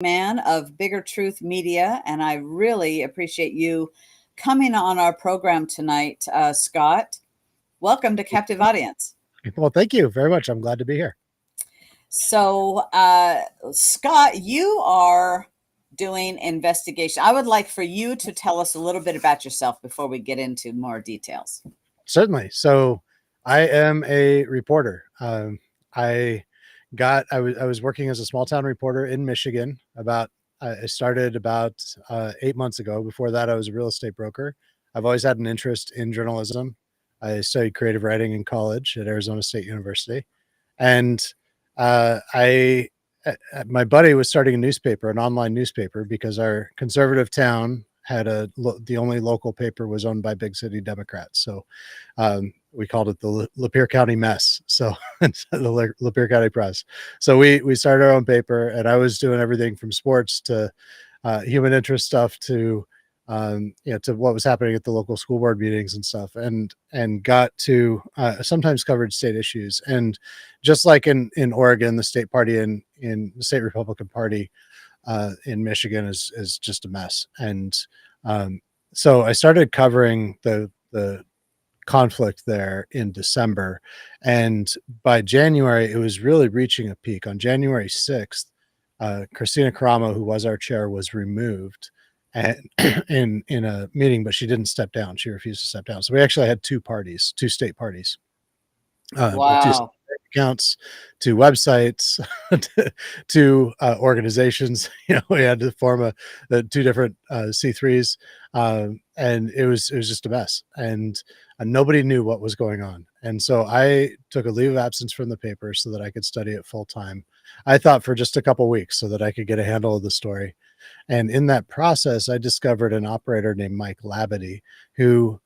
Man of Bigger Truth Media, and I really appreciate you coming on our program tonight, Scott. Welcome to Captive Audience. Well, thank you very much. I'm glad to be here. So, Scott, you are doing investigation. I would like for you to tell us a little bit about yourself before we get into more details. Certainly. So, I am a reporter. I was working as a small town reporter in Michigan. I started about 8 months ago. Before that, I was a real estate broker. I've always had an interest in journalism. I studied creative writing in college at Arizona State University, and I my buddy was starting a newspaper, an online newspaper, because our conservative town had the only local paper was owned by big city Democrats. So we called it the Lapeer County Mess. So the Lapeer County Press. So we started our own paper, and I was doing everything from sports to human interest stuff to to what was happening at the local school board meetings and stuff, and got to sometimes covered state issues. And just like in Oregon, the state party in the state Republican Party in Michigan is just a mess. And so I started covering the conflict there in December, and by January it was really reaching a peak. On January 6th, Christina Caramo, who was our chair, was removed and in a meeting, but she didn't step down. She refused to step down. So we actually had two state parties, with two Wow. accounts, two websites, two organizations. We had to form two different C3s, and it was just a mess, and nobody knew what was going on. And so I took a leave of absence from the paper so that I could study it full time. I thought for just a couple weeks so that I could get a handle of the story. And in that process, I discovered an operator named Mike Labadie, who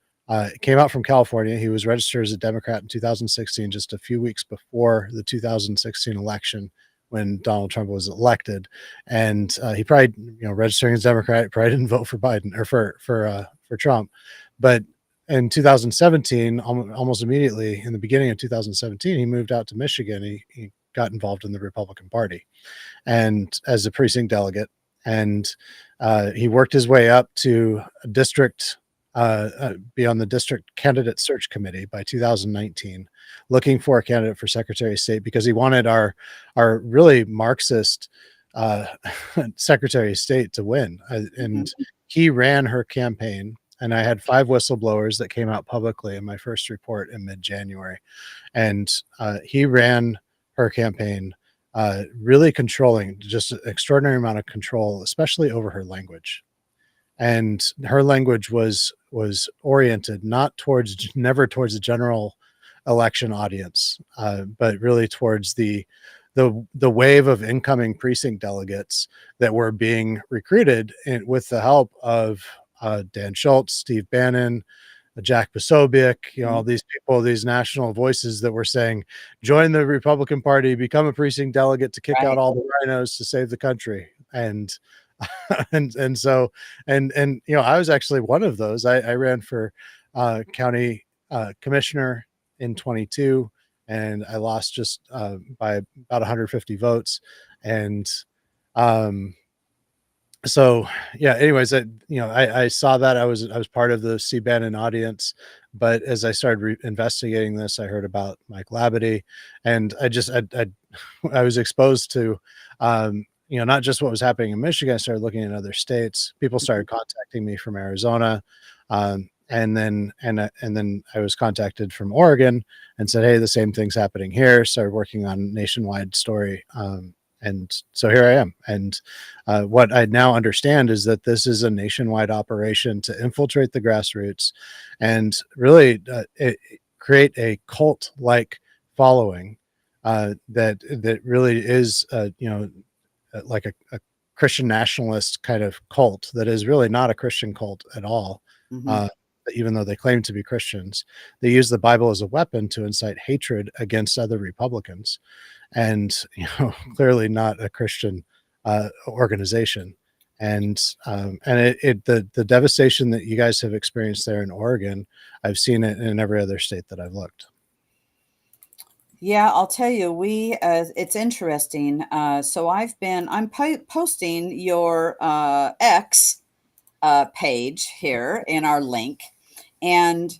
came out from California. He was registered as a Democrat in 2016, just a few weeks before the 2016 election when Donald Trump was elected. And he probably, registering as a Democrat, probably didn't vote for Biden or for Trump. But in 2017, almost immediately in the beginning of 2017, he moved out to Michigan. He got involved in the Republican Party and as a precinct delegate. And he worked his way up to a district, be on the district candidate search committee by 2019, looking for a candidate for Secretary of State because he wanted our really Marxist Secretary of State to win. And he ran her campaign. And I had 5 whistleblowers that came out publicly in my first report in mid-January. And he ran her campaign, really controlling, just an extraordinary amount of control, especially over her language. And her language was oriented never towards the general election audience, but really towards the wave of incoming precinct delegates that were being recruited with the help of Dan Schultz, Steve Bannon, Jack Posobiec, all these people, these national voices that were saying, join the Republican Party, become a precinct delegate to kick out all the rhinos to save the country. And so I was actually one of those. I ran for county commissioner in 22, and I lost just by about 150 votes. And so yeah, anyways, I saw that I was part of the C. Bannon audience, but as I started investigating this, I heard about Mike Labadie, and I was exposed to not just what was happening in Michigan. I started looking at other states. People started contacting me from Arizona, and then I was contacted from Oregon and said, hey, the same thing's happening here. Started working on a nationwide story. And so here I am. And what I now understand is that this is a nationwide operation to infiltrate the grassroots and really create a cult-like following that really is, like a Christian nationalist kind of cult that is really not a Christian cult at all. Even though they claim to be Christians, they use the Bible as a weapon to incite hatred against other Republicans. And clearly not a Christian organization. And the devastation that you guys have experienced there in Oregon, I've seen it in every other state that I've looked. Yeah, I'll tell you, it's interesting. I'm posting your X page here in our link, and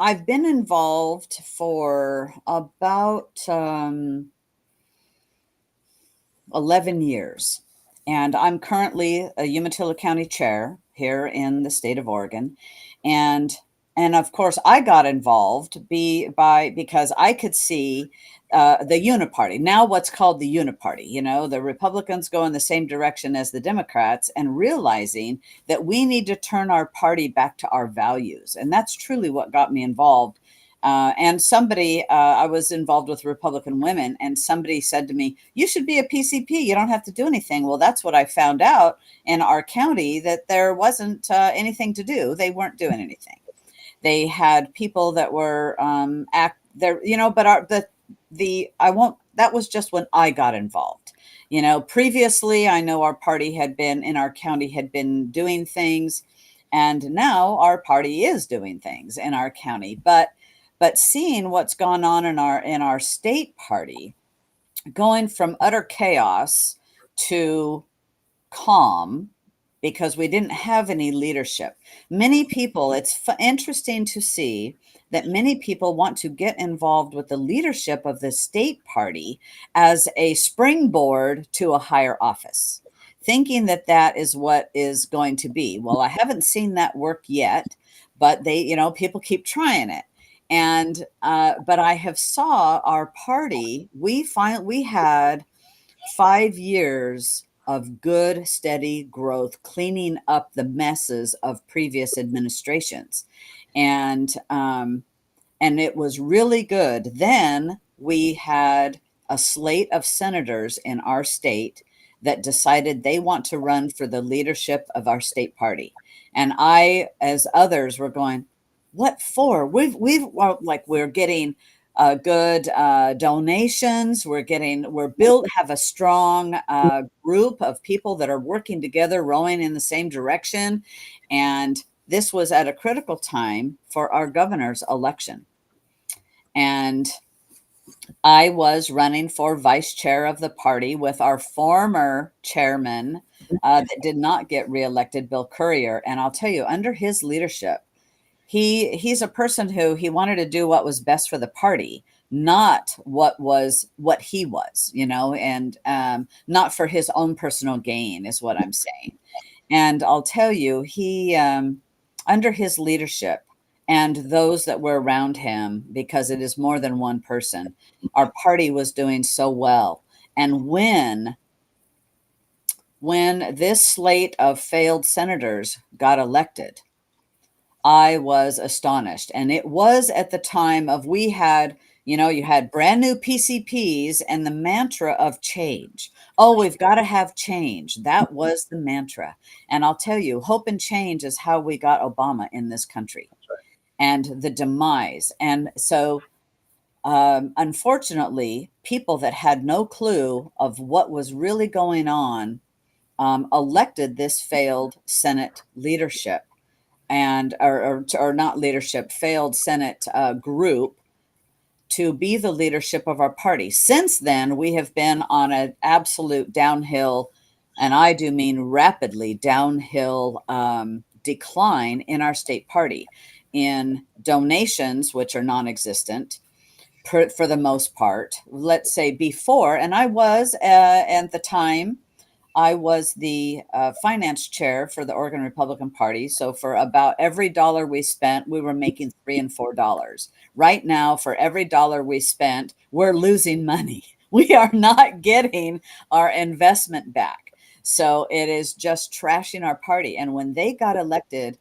I've been involved for about 11 years. And I'm currently a Umatilla County chair here in the state of Oregon. And and of course I got involved because I could see the Uniparty, now what's called the Uniparty, the Republicans go in the same direction as the Democrats, and realizing that we need to turn our party back to our values. And that's truly what got me involved. I was involved with Republican Women, and somebody said to me, "You should be a PCP. You don't have to do anything." Well, that's what I found out in our county, that there wasn't anything to do. They weren't doing anything. They had people that were act there, but I won't, that was just when I got involved. Previously, I know our party had been in our county, had been doing things, and now our party is doing things in our county. But seeing what's gone on in our state party, going from utter chaos to calm, because we didn't have any leadership. Many people, it's interesting to see that many people want to get involved with the leadership of the state party as a springboard to a higher office, thinking that that is what is going to be. Well, I haven't seen that work yet, but people keep trying it. And but I have saw our party. We had 5 years of good, steady growth, cleaning up the messes of previous administrations, and it was really good. Then we had a slate of senators in our state that decided they want to run for the leadership of our state party, and I, as others, were going, "What for?" We're getting good donations. Have a strong group of people that are working together, rowing in the same direction. And this was at a critical time for our governor's election. And I was running for vice chair of the party with our former chairman that did not get reelected, Bill Courier. And I'll tell you, under his leadership, he's a person who he wanted to do what was best for the party, not what he was, and not for his own personal gain, is what I'm saying. And I'll tell you, he under his leadership and those that were around him, because it is more than one person, our party was doing so well. And when this slate of failed senators got elected, I was astonished. And it was at the time of, you had brand new PCPs and the mantra of change. Oh, we've got to have change. That was the mantra. And I'll tell you, hope and change is how we got Obama in this country, and the demise. And so, unfortunately, people that had no clue of what was really going on elected this failed Senate leadership, or not leadership, failed Senate group, to be the leadership of our party. Since then, we have been on an absolute downhill, and I do mean rapidly downhill, decline in our state party, in donations, which are non-existent for the most part. Let's say before, and I was at the time, I was the finance chair for the Oregon Republican Party. So for about every dollar we spent, we were making $3 and $4. Right now, for every dollar we spent, we're losing money. We are not getting our investment back. So it is just trashing our party. And when they got elected,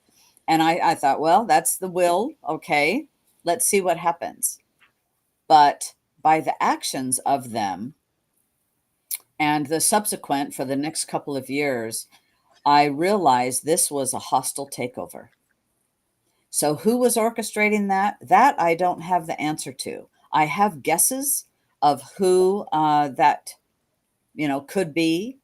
and I thought, well, that's the will. Okay, let's see what happens. But by the actions of them, and the subsequent, for the next couple of years, I realized this was a hostile takeover. So who was orchestrating that? That I don't have the answer to. I have guesses of who that could be.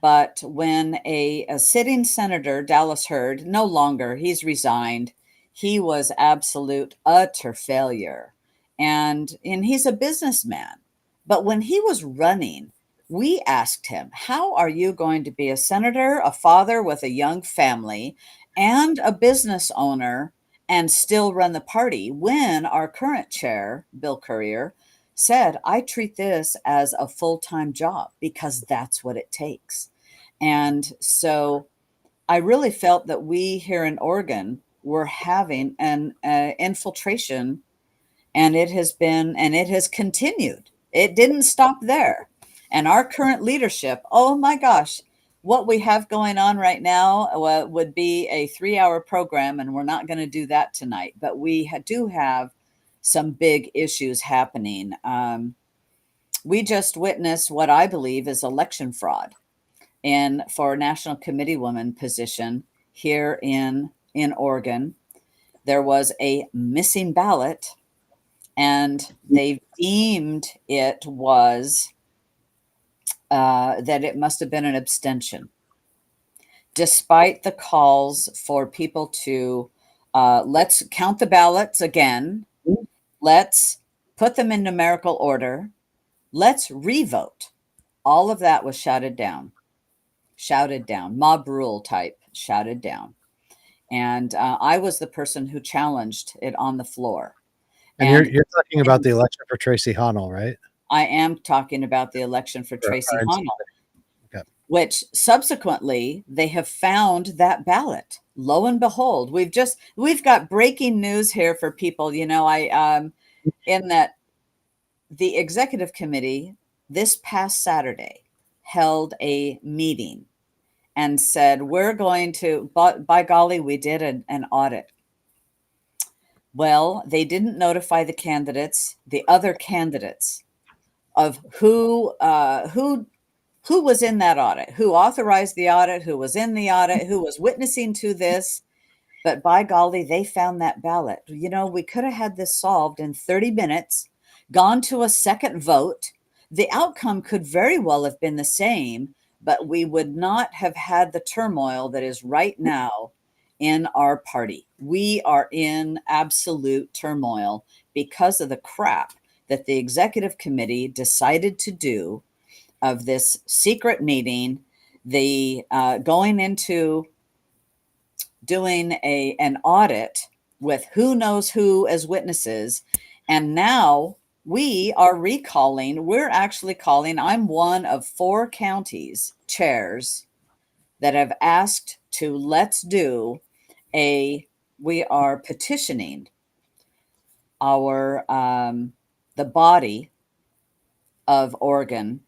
But when a sitting senator, Dallas Hurd, no longer, he's resigned, he was absolute utter failure. and he's a businessman. But when he was running, we asked him, how are you going to be a senator, a father with a young family, and a business owner and still run the party, when our current chair, Bill Courier, said, I treat this as a full-time job because that's what it takes. And so I really felt that we here in Oregon were having an infiltration, and it has continued. It didn't stop there. And our current leadership, oh my gosh, what we have going on right now would be a 3-hour program, and we're not going to do that tonight. But we do have some big issues happening. We just witnessed what I believe is election fraud for a national committee woman position here in Oregon. There was a missing ballot, and they deemed it was that it must have been an abstention, despite the calls for people to let's count the ballots again, let's put them in numerical order, let's revote. All of that was shouted down, mob rule type, shouted down. And I was the person who challenged it on the floor. And you're talking about the election for Tracy Honnell, right? I am talking about the election for Tracy Honnell, okay. Which subsequently they have found that ballot. Lo and behold, we've got breaking news here for people. You know, in that the executive committee this past Saturday held a meeting and said, we're going to, by golly, we did an audit. Well, they didn't notify the other candidates, of who was in that audit, who authorized the audit, who was in the audit, who was witnessing to this. But by golly, they found that ballot. You know, we could have had this solved in 30 minutes, gone to a second vote. The outcome could very well have been the same, but we would not have had the turmoil that is right now in our party. We are in absolute turmoil because of the crap that the executive committee decided to do, of this secret meeting, the going into doing an audit with who knows who as witnesses. And now we are recalling, we're actually calling, I'm one of 4 counties chairs that have asked to we are petitioning our the body of Oregon,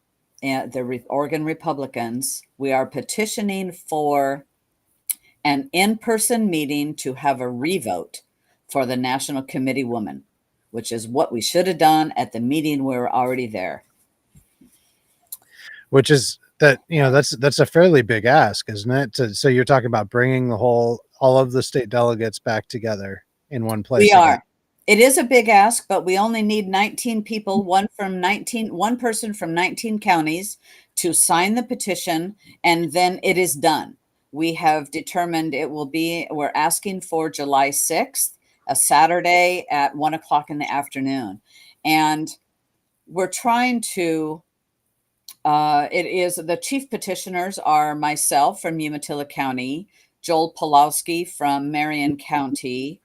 and the Oregon Republicans. We are petitioning for an in-person meeting to have a revote for the National Committee woman, which is what we should have done at the meeting. We were already there. Which is that, you know, that's a fairly big ask, isn't it? So you're talking about bringing all of the state delegates back together in one place. We are. It is a big ask, but we only need 19 people, one person from 19 counties to sign the petition, and then it is done. We have determined we're asking for July 6th, a Saturday at 1:00 in the afternoon. And we're trying to, the chief petitioners are myself from Umatilla County, Joel Pulowski from Marion County,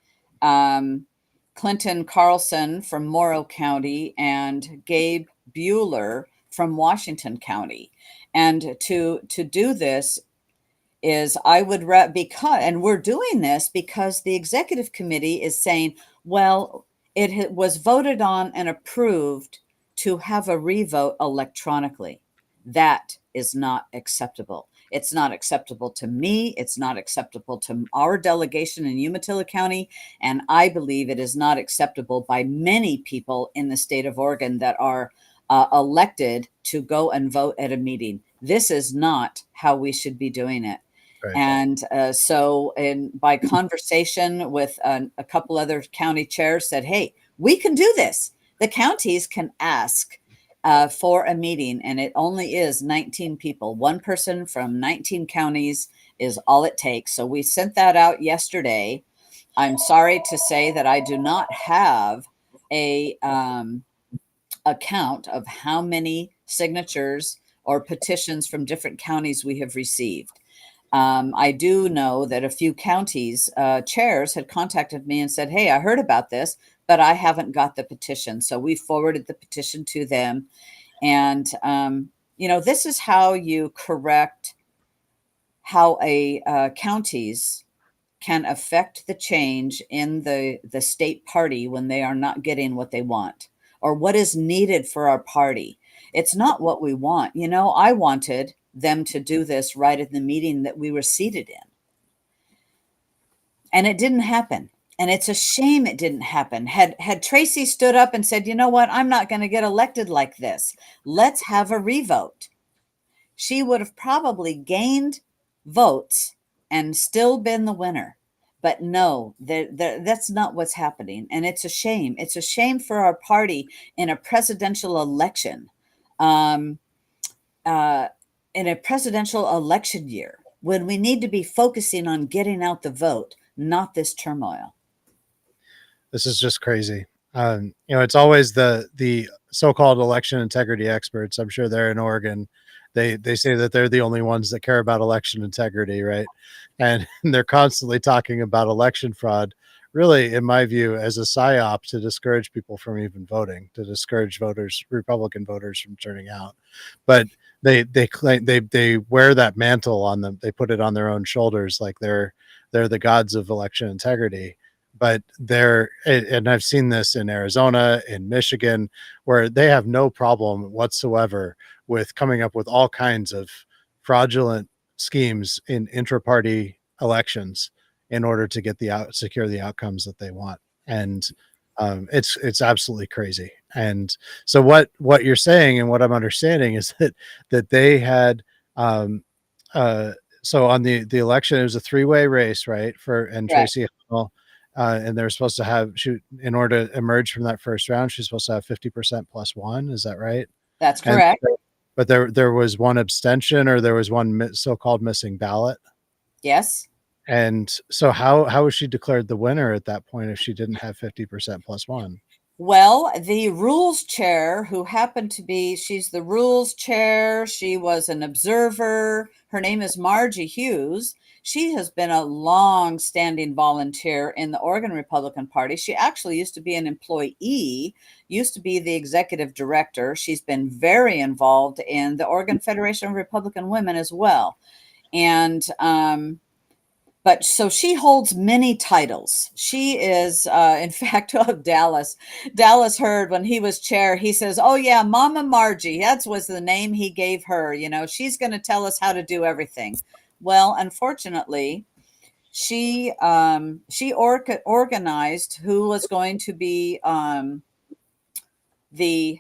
Clinton Carlson from Morrow County, and Gabe Bueller from Washington County. And to do this is and we're doing this because the executive committee is saying, well, it was voted on and approved to have a revote electronically. That is not acceptable. It's not acceptable to me. It's not acceptable to our delegation in Umatilla County. And I believe it is not acceptable by many people in the state of Oregon that are elected to go and vote at a meeting. This is not how we should be doing it. Right. And so by conversation with a couple other county chairs said, hey, we can do this. The counties can ask for a meeting, and it only is 19 people. One person from 19 counties is all it takes. So we sent that out yesterday. I'm sorry to say that I do not have a count of how many signatures or petitions from different counties we have received. I do know that a few counties chairs had contacted me and said, "Hey, I heard about this, but I haven't got the petition." So we forwarded the petition to them. And, this is how you correct how counties can affect the change in the state party when they are not getting what they want or what is needed for our party. It's not what we want. I wanted them to do this right in the meeting that we were seated in. And it didn't happen. And it's a shame it didn't happen. Had Tracy stood up and said, "You know what? I'm not going to get elected like this. Let's have a revote," she would have probably gained votes and still been the winner. But no, that's not what's happening. And it's a shame. It's a shame for our party in a presidential election, in a presidential election year, when we need to be focusing on getting out the vote, not this turmoil. This is just crazy. It's always the so-called election integrity experts. I'm sure they're in Oregon. They say that they're the only ones that care about election integrity, right? And they're constantly talking about election fraud, really, in my view, as a psyop to discourage people from even voting, to discourage voters, Republican voters, from turning out. But they claim they wear that mantle on them. They put it on their own shoulders, like they're the gods of election integrity. But and I've seen this in Arizona, in Michigan, where they have no problem whatsoever with coming up with all kinds of fraudulent schemes in intra-party elections in order to get secure the outcomes that they want. And it's absolutely crazy. And so what you're saying and what I'm understanding is that they had so on the election, it was a 3-way race, right? And Tracy Hummel, and they're supposed to have in order to emerge from that first round, she's supposed to have 50% plus one. Is that right? That's correct. But there was one abstention, or there was one so-called missing ballot. Yes. And so how was she declared the winner at that point if she didn't have 50% plus one? Well, the rules chair, who happened to be, she's the rules chair. She was an observer. Her name is Margie Hughes. She has been a long-standing volunteer in the Oregon Republican Party. She actually used to be an employee, used to be the executive director. She's been very involved in the Oregon Federation of Republican Women as well. And but so she holds many titles. She is, in fact, Dallas heard when he was chair, he says, "Oh yeah, Mama Margie." That was the name he gave her. She's going to tell us how to do everything. Well, unfortunately, she organized who was going to be the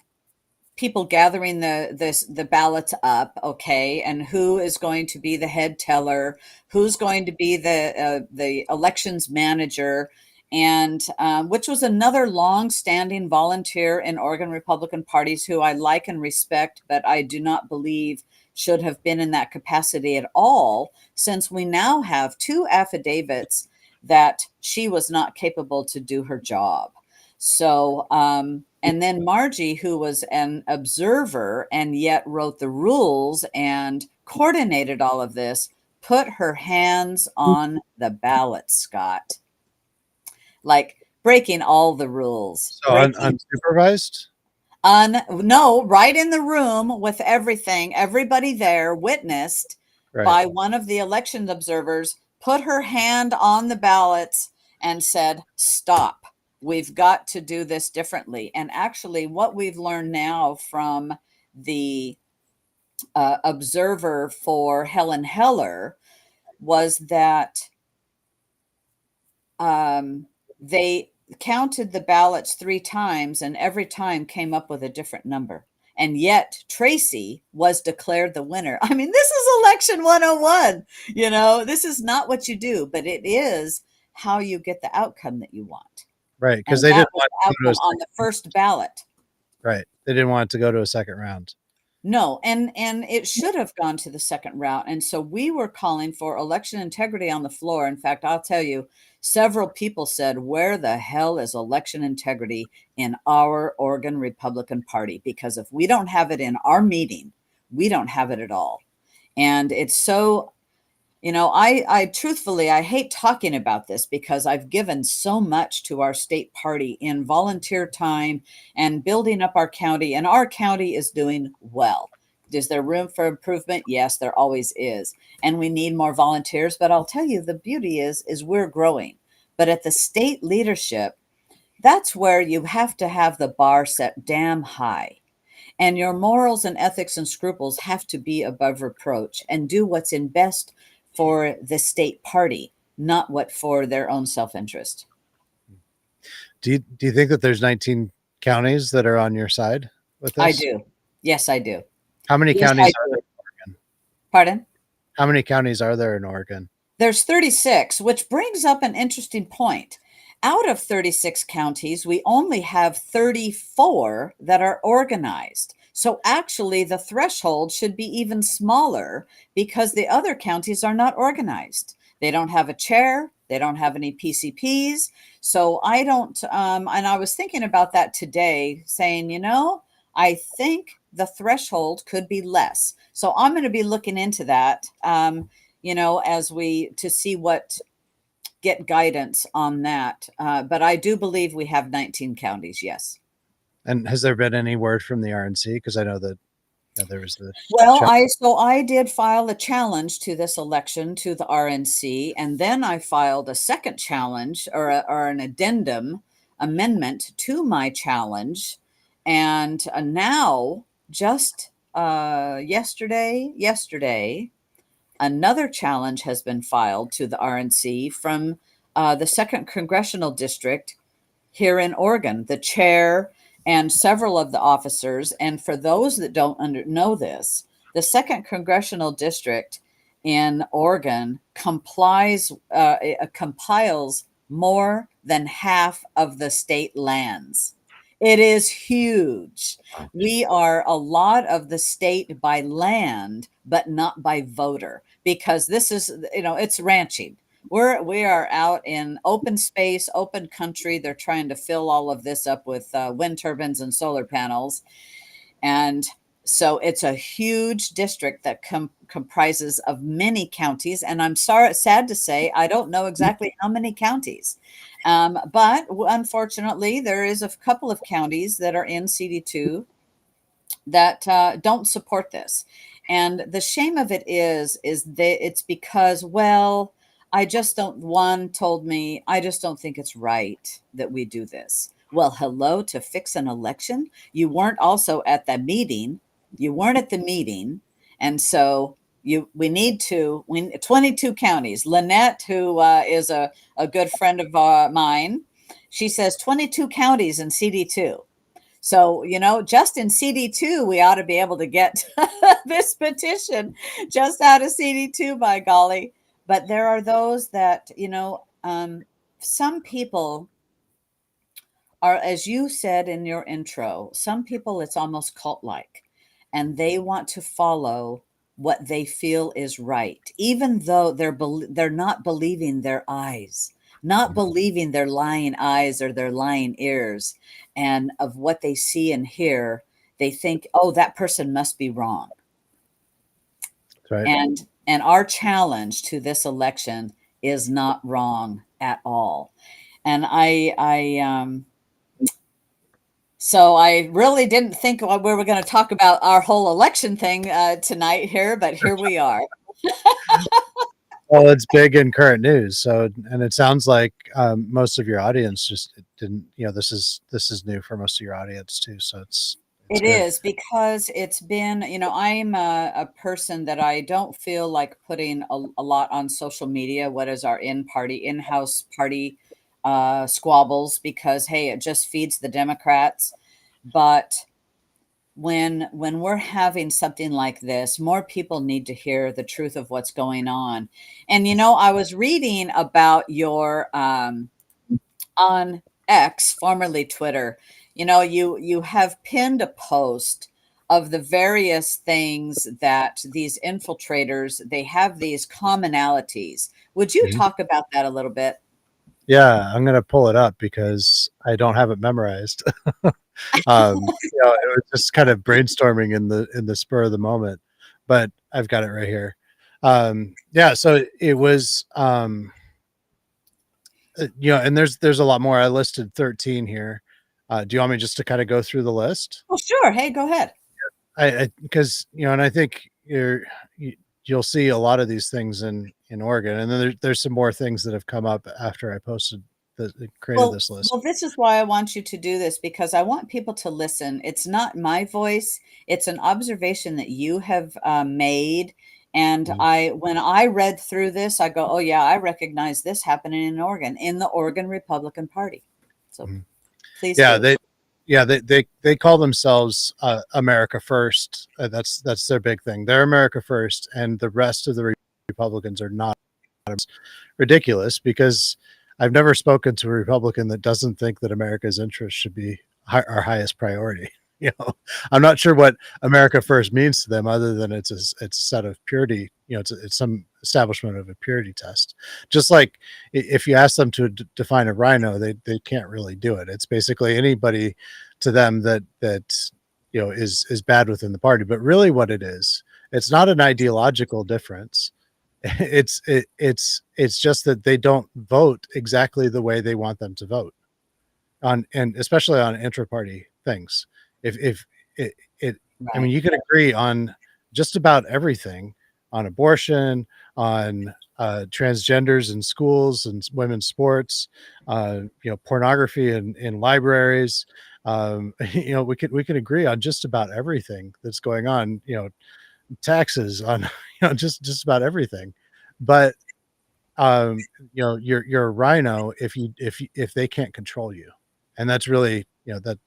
people gathering the ballots up, okay, and who is going to be the head teller, who's going to be the elections manager, and which was another long-standing volunteer in Oregon Republican parties who I like and respect, but I do not believe should have been in that capacity at all, since we now have 2 affidavits that she was not capable to do her job. So, and then Margie, who was an observer and yet wrote the rules and coordinated all of this, put her hands on the ballot, Scott. Like breaking all the rules. So unsupervised? No, right in the room with everything. Everybody there witnessed by one of the election observers, put her hand on the ballots and said, "Stop. We've got to do this differently." And actually, what we've learned now from the observer for Helen Heller was that they counted the ballots 3 times, and every time came up with a different number. And yet Tracy was declared the winner. I mean, this is election 101. This is not what you do, but it is how you get the outcome that you want. Right, because they didn't want the outcome on the first ballot. Right, they didn't want it to go to a second round. No, and it should have gone to the second route. And so we were calling for election integrity on the floor. In fact, I'll tell you, several people said, "Where the hell is election integrity in our Oregon Republican Party? Because if we don't have it in our meeting, we don't have it at all." And it's so, I truthfully, I hate talking about this because I've given so much to our state party in volunteer time and building up our county, and our county is doing well. Is there room for improvement? Yes, there always is. And we need more volunteers, but I'll tell you, the beauty is we're growing. But at the state leadership, that's where you have to have the bar set damn high. And your morals and ethics and scruples have to be above reproach and do what's in best for the state party, not what for their own self-interest. Do you think that there's 19 counties that are on your side with I this? do. Yes, I do. How many Yes, counties I are do. there in Oregon? Pardon? How many counties are there in Oregon? There's 36, which brings up an interesting point. Out of 36 counties, we only have 34 that are organized. So actually, the threshold should be even smaller because the other counties are not organized. They don't have a chair, they don't have any PCPs. So I don't, and I was thinking about that today, saying, I think the threshold could be less. So I'm going to be looking into that. As we to see what get guidance on that. But I do believe we have 19 counties. Yes. And has there been any word from the RNC? Because I know that there was the Well, chat. I did file a challenge to this election to the RNC, and then I filed a second challenge or an addendum amendment to my challenge, and now just yesterday another challenge has been filed to the RNC from the second congressional district here in Oregon, the chair and several of the officers. And for those that don't know this, the second congressional district in Oregon compiles more than half of the state lands. It is huge. We are a lot of the state by land, but not by voter, because this is, it's ranching. We are out in open space, open country. They're trying to fill all of this up with wind turbines and solar panels, and so it's a huge district that comprises of many counties. And I'm sad to say, I don't know exactly how many counties, but unfortunately, there is a couple of counties that are in CD2 that don't support this. And the shame of it is that it's because, well, I just don't, one told me, I just don't think it's right that we do this. Well, hello, to fix an election. You weren't also at the meeting. You weren't at the meeting. And so we need to, 22 counties. Lynette, who is a good friend of mine, she says 22 counties in CD2. So, just in CD2, we ought to be able to get this petition just out of CD2, by golly. But there are those that, some people are, as you said in your intro, some people it's almost cult like, and they want to follow what they feel is right, even though they're not believing their eyes, not believing their lying eyes or their lying ears, and of what they see and hear. They think, oh, that person must be wrong. Right. And our challenge to this election is not wrong at all. And so I really didn't think we were going to talk about our whole election thing tonight here, but here we are. Well, it's big in current news. So, and it sounds like most of your audience just didn't. This is new for most of your audience too. So it's It good. is, because it's been, I'm a person that I don't feel like putting a lot on social media. What is our in-house party squabbles? Because, hey, it just feeds the Democrats. But when we're having something like this, more people need to hear the truth of what's going on. And, I was reading about your on X, formerly Twitter, you have pinned a post of the various things that these infiltrators, they have these commonalities. Would you Mhm. talk about that a little bit? Yeah, I'm gonna pull it up because I don't have it memorized. It was just kind of brainstorming in the spur of the moment, but I've got it right here. Yeah, so it was, and there's a lot more. I listed 13 here. Do you want me just to kind of go through the list? Oh, sure. Hey, go ahead. I because and I think you'll see a lot of these things in Oregon, and then there's some more things that have come up after I posted created Well, this list. well, this is why I want you to do this, because I want people to listen. It's not my voice; it's an observation that you have made. And Mhm. when I read through this, I go, "Oh yeah, I recognize this happening in Oregon, in the Oregon Republican Party." So Mhm. please Yeah, do. they call themselves America First. That's their big thing. They're America First, and the rest of the Republicans are not. Ridiculous, because I've never spoken to a Republican that doesn't think that America's interests should be our highest priority. I'm not sure what America First means to them, other than it's a set of purity. It's some establishment of a purity test. Just like if you ask them to define a rhino, they can't really do it. It's basically anybody to them that is bad within the party. But really, what it is, it's not an ideological difference. It's just that they don't vote exactly the way they want them to vote on, and especially on intra-party things. If it I mean, Right. you can agree on just about everything, on abortion, on transgenders in schools and women's sports, pornography in libraries. We can agree on just about everything that's going on. Taxes on just about everything. But you're a rhino if they can't control you. And that's really,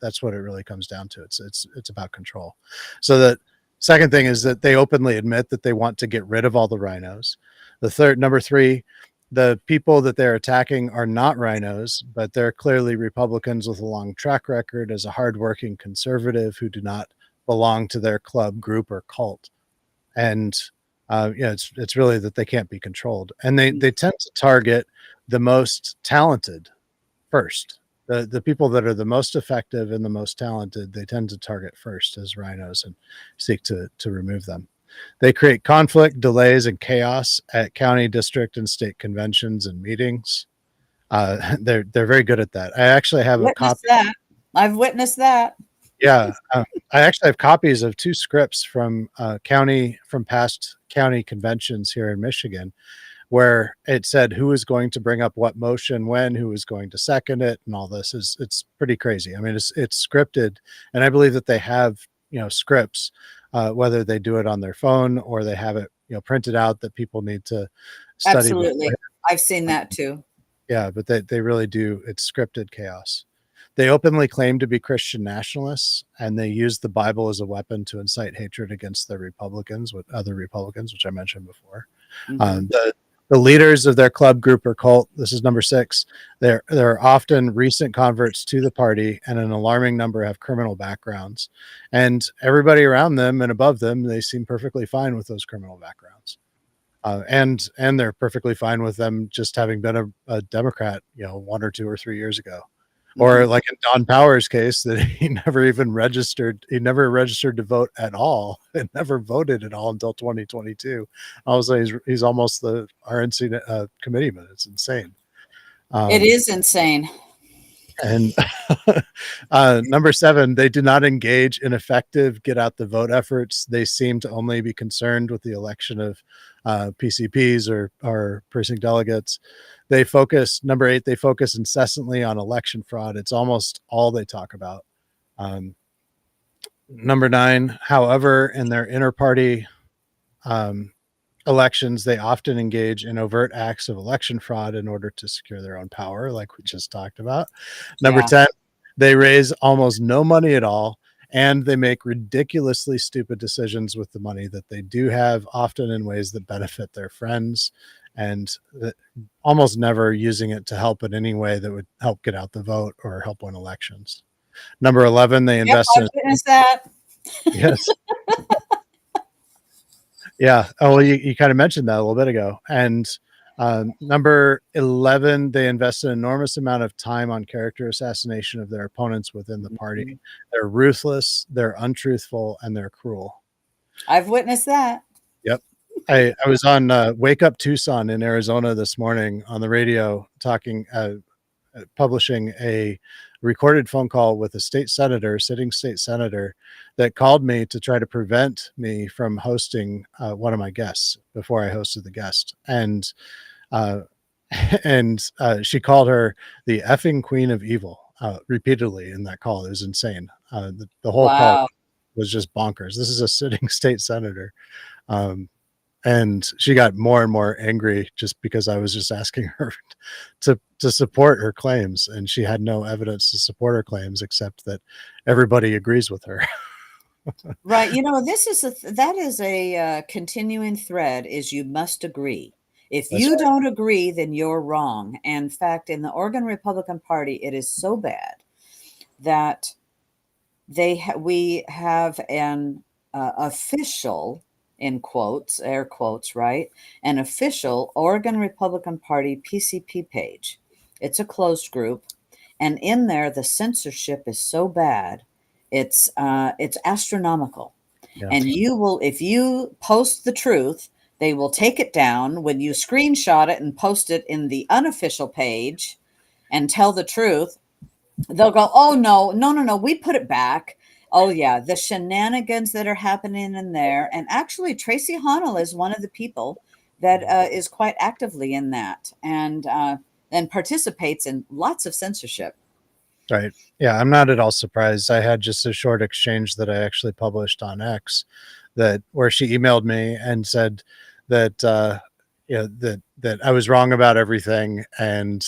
that's what it really comes down to. It's about control. So the second thing is that they openly admit that they want to get rid of all the rhinos. The third, number three, the people that they're attacking are not rhinos, but they're clearly Republicans with a long track record as a hardworking conservative who do not belong to their club, group, or cult. And it's really that they can't be controlled, and they tend to target the most talented first. The people that are the most effective and the most talented, they tend to target first as rhinos and seek to remove them. They create conflict, delays, and chaos at county, district, and state conventions and meetings. They're very good at that. I actually have a Witness copy. that. I've witnessed that. Yeah, I actually have copies of two scripts from past county conventions here in Michigan, where it said who is going to bring up what motion when, who is going to second it, and all this. It's pretty crazy. I mean, it's scripted, and I believe that they have scripts, whether they do it on their phone or they have it printed out that people need to study before. Absolutely. I've seen that too. Yeah, but they really do. It's scripted chaos. They openly claim to be Christian nationalists, and they use the Bible as a weapon to incite hatred against their Republicans, with other Republicans, which I mentioned before. Mhm. The leaders of their club, group, or cult, this is number 6, they're often recent converts to the party, and an alarming number have criminal backgrounds. And everybody around them and above them, they seem perfectly fine with those criminal backgrounds. And they're perfectly fine with them just having been a Democrat, 1 or 2 or 3 years ago. Or Mhm. like in Don Power's case, that he never even registered. He never registered to vote at all, and never voted at all until 2022. I was like, he's almost the RNC committeeman. It's insane. It Um, is insane. and number 7, they do not engage in effective get out the vote efforts. They seem to only be concerned with the election of PCPs or precinct delegates. Number 8, they focus incessantly on election fraud. It's almost all they talk about. Number 9, however, in their inter-party um, elections, they often engage in overt acts of election fraud in order to secure their own power, like we just talked about. Number Yeah. 10, they raise almost no money at all, and they make ridiculously stupid decisions with the money that they do have, often in ways that benefit their friends, and almost never using it to help in any way that would help get out the vote or help win elections. Number 11, they Yep, invest I've in witnessed that. Yes. Yeah. Oh, well, you kind of mentioned that a little bit ago. And number 11, they invest an enormous amount of time on character assassination of their opponents within the party. Mhm. They're ruthless, they're untruthful, and they're cruel. I've witnessed that. Yep. I was on Wake Up Tucson in Arizona this morning on the radio talking, publishing a recorded phone call with a sitting state senator, that called me to try to prevent me from hosting one of my guests before I hosted the guest. Uh, she called her the effing queen of evil repeatedly in that call. It was insane. The whole call Wow. was just bonkers. This is a sitting state senator. Um, and she got more and more angry just because I was just asking her to support her claims, and she had no evidence to support her claims except that everybody agrees with her. Right. This is that is a continuing thread is you must agree. If That's you right. don't agree, then you're wrong. And in fact, in the Oregon Republican Party, it is so bad that we have an official, in quotes, air quotes, right? An official Oregon Republican Party PCP page. It's a closed group, and in there the censorship is so bad, it's astronomical. Yeah. And you will, if you post the truth, they will take it down. When you screenshot it and post it in the unofficial page and tell the truth, they'll go, oh, no, no, no, no, we put it back. Oh, yeah, the shenanigans that are happening in there. And actually, Tracy Honnell is one of the people that is quite actively in that and participates in lots of censorship. Right. Yeah, I'm not at all surprised. I had just a short exchange that I actually published on X, that where she emailed me and said that that I was wrong about everything. And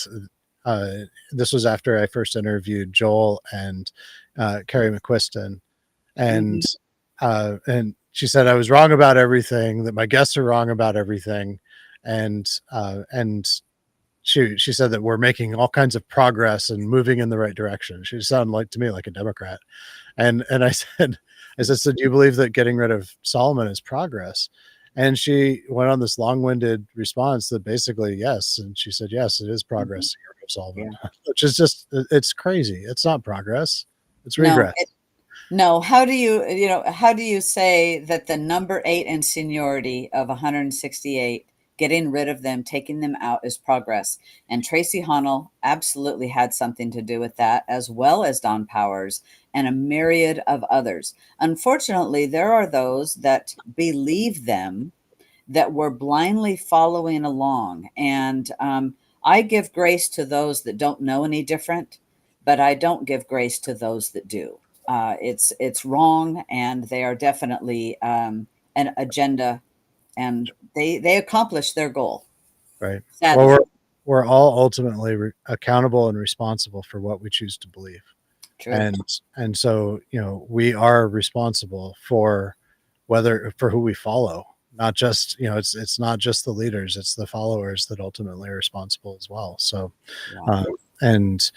this was after I first interviewed Joel and Carrie McQuiston, Mhm. and she said I was wrong about everything, that my guests are wrong about everything, and she said that we're making all kinds of progress and moving in the right direction. She sounded like to me like a Democrat. And I said, so do you believe that getting rid of Solomon is progress? And she went on this long-winded response that basically, yes. And she said, yes, it is Mhm. progress to get rid of Solomon, Yeah. which is just, it's crazy. It's not progress. It's No, regress. no. How do you say that the number 8 in seniority of 168, getting rid of them, taking them out is progress? And Tracy Honnell absolutely had something to do with that, as well as Don Powers and a myriad of others. Unfortunately, there are those that believe them, that were blindly following along. And I give grace to those that don't know any different, but I don't give grace to those that do. It's wrong, and they are definitely an agenda, and they accomplish their goal. Right. Well, Sadly, we're all ultimately accountable and responsible for what we choose to believe. true. And so, we are responsible for who we follow. Not just, it's not just the leaders, it's the followers that ultimately are responsible as well. So Yeah. uh, and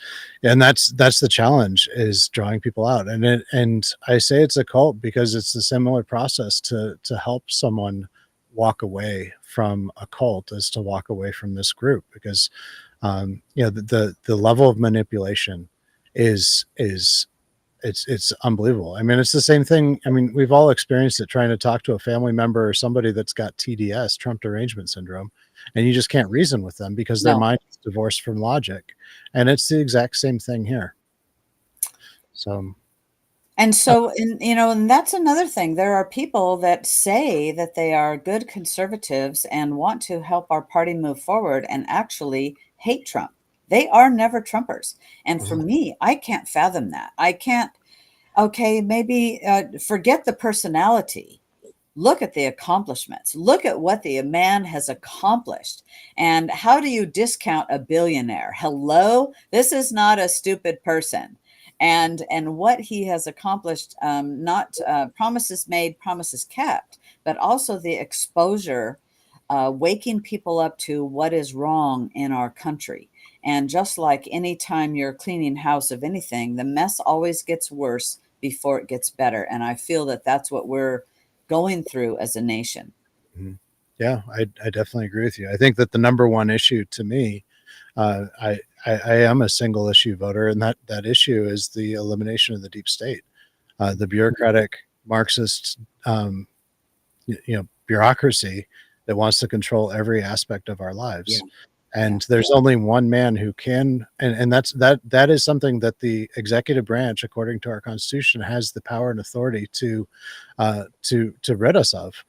that's the challenge, is drawing people out. And I say it's a cult because it's a similar process to help someone walk away from a cult as to walk away from this group, because the level of manipulation is it's unbelievable. I mean, it's the same thing. I mean, we've all experienced it, trying to talk to a family member or somebody that's got TDS, Trump Derangement Syndrome, and you just can't reason with them because their No. mind is divorced from logic. And it's the exact same thing here. So, And so, and that's another thing. There are people that say that they are good conservatives and want to help our party move forward and actually hate Trump. They are never Trumpers. And for me, I can't fathom that. I can't, okay, maybe forget the personality. Look at the accomplishments. Look at what the man has accomplished. And how do you discount a billionaire? Hello, this is not a stupid person. And what he has accomplished, not promises made, promises kept, but also the exposure, waking people up to what is wrong in our country. And just like any time you're cleaning house of anything, the mess always gets worse before it gets better. And I feel that that's what we're going through as a nation. Mhm. Yeah, I definitely agree with you. I think that the number one issue to me, I am a single issue voter, and that issue is the elimination of the deep state, the bureaucratic Marxist, bureaucracy that wants to control every aspect of our lives. And there's only one man who can, and that is something that the executive branch, according to our Constitution, has the power and authority to rid us of,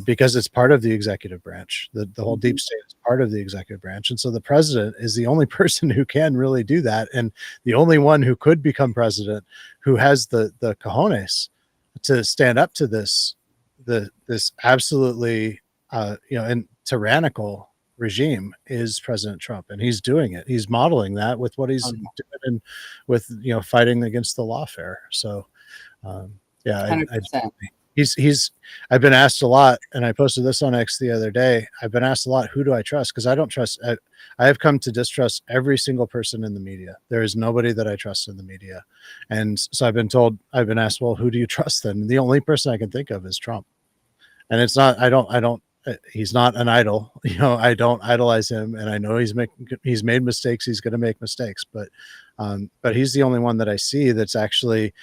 because it's part of the executive branch. The whole deep state is part of the executive branch, and so the president is the only person who can really do that, and the only one who could become president, who has the cojones to stand up to this absolutely and tyrannical regime, is President Trump, and he's doing it. He's modeling that with what he's doing, and with fighting against the lawfare. So he's I've been asked a lot, and I posted this on X the other day. I've been asked a lot, who do I trust? Because I don't trust. I have come to distrust every single person in the media. There is nobody that I trust in the media, and so I've been asked, well, who do you trust then? And the only person I can think of is Trump. And it's not, I don't, he's not an idol. I don't idolize him, and I know he's made mistakes. He's going to make mistakes, but he's the only one that I see that's actually,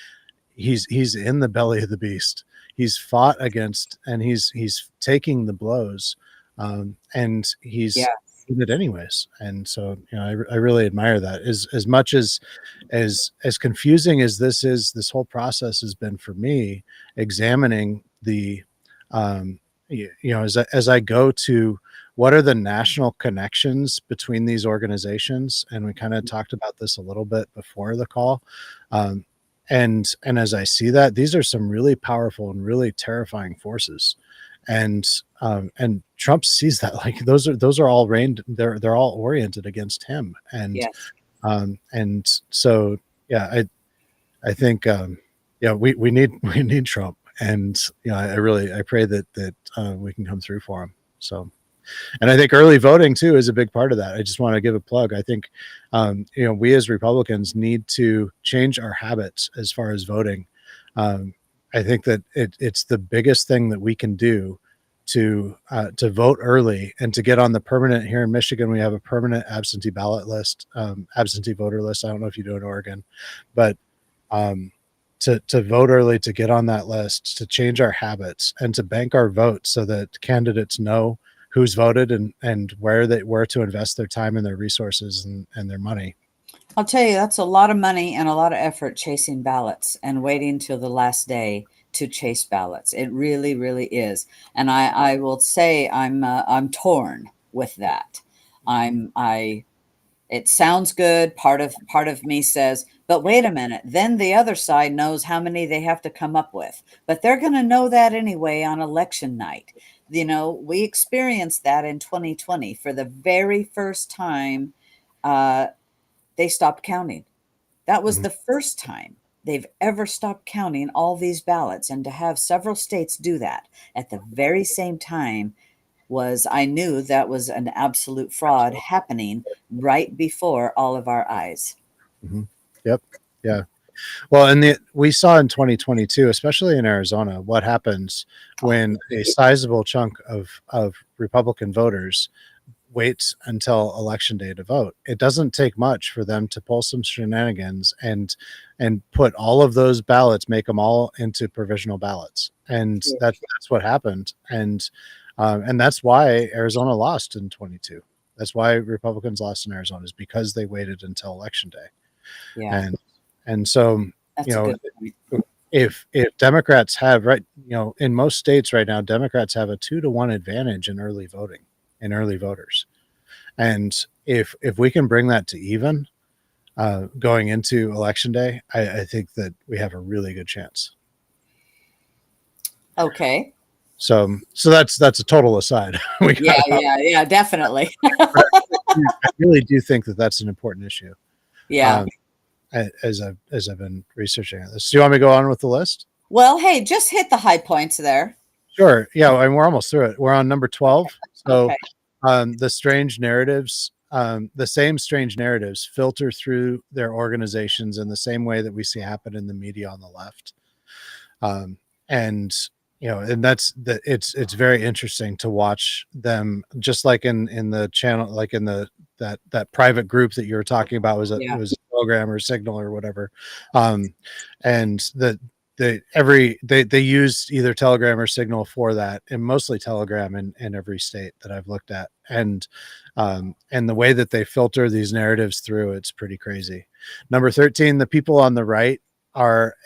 he's in the belly of the beast. He's fought against, and he's taking the blows, and he's doing it anyways. And so, I really admire that. As much as confusing as this whole process has been for me, examining the, as I go to what are the national connections between these organizations, and we kind of talked about this a little bit before the call, and as I see that, these are some really powerful and really terrifying forces, and Trump sees that, like those are all they're all oriented against him, and so I think we need Trump. And I pray that we can come through for him. So, and I think early voting too is a big part of that. I just want to give a plug. I think we as Republicans need to change our habits as far as voting. I think that it's the biggest thing that we can do to vote early and to get on the permanent. Here in Michigan, we have a permanent absentee ballot list, absentee voter list. I don't know if you do in Oregon, but to vote early, to get on that list, to change our habits, and to bank our votes so that candidates know who's voted and where to invest their time and their resources and their money. I'll tell you, that's a lot of money and a lot of effort chasing ballots and waiting till the last day to chase ballots. It really, really is. And I will say I'm torn with that. It sounds good. Part of me says, but wait a minute. Then the other side knows how many they have to come up with. But they're going to know that anyway on election night. We experienced that in 2020 for the very first time. They stopped counting. That was the first time they've ever stopped counting all these ballots. And to have several states do that at the very same time I knew that was an absolute fraud happening right before all of our eyes. Mm-hmm. Yep. Yeah. Well, and we saw in 2022, especially in Arizona, what happens when a sizable chunk of Republican voters waits until election day to vote. It doesn't take much for them to pull some shenanigans and put all of those ballots, make them all into provisional ballots. And that's what happened. And that's why Arizona lost in 22. That's why Republicans lost in Arizona, is because they waited until election day. Yeah. And so, if Democrats have in most states right now, Democrats have a 2-to-1 advantage in early voting, in early voters. And if we can bring that to even going into election day, I think that we have a really good chance. Okay. So that's a total aside. Yeah, definitely. I really do think that that's an important issue. Yeah. As I've been researching this. Do you want me to go on with the list? Well, hey, just hit the high points there. Sure. Yeah, and we're almost through it. We're on number 12. So the strange narratives the same strange narratives filter through their organizations in the same way that we see happen in the media on the left. And and it's very interesting to watch them, just like in the channel, like in that private group that you were talking about, was Yeah. a Telegram or Signal or whatever. And they use either Telegram or Signal for that, and mostly Telegram in every state that I've looked at. And the way that they filter these narratives through, it's pretty crazy. Number 13, the people on the right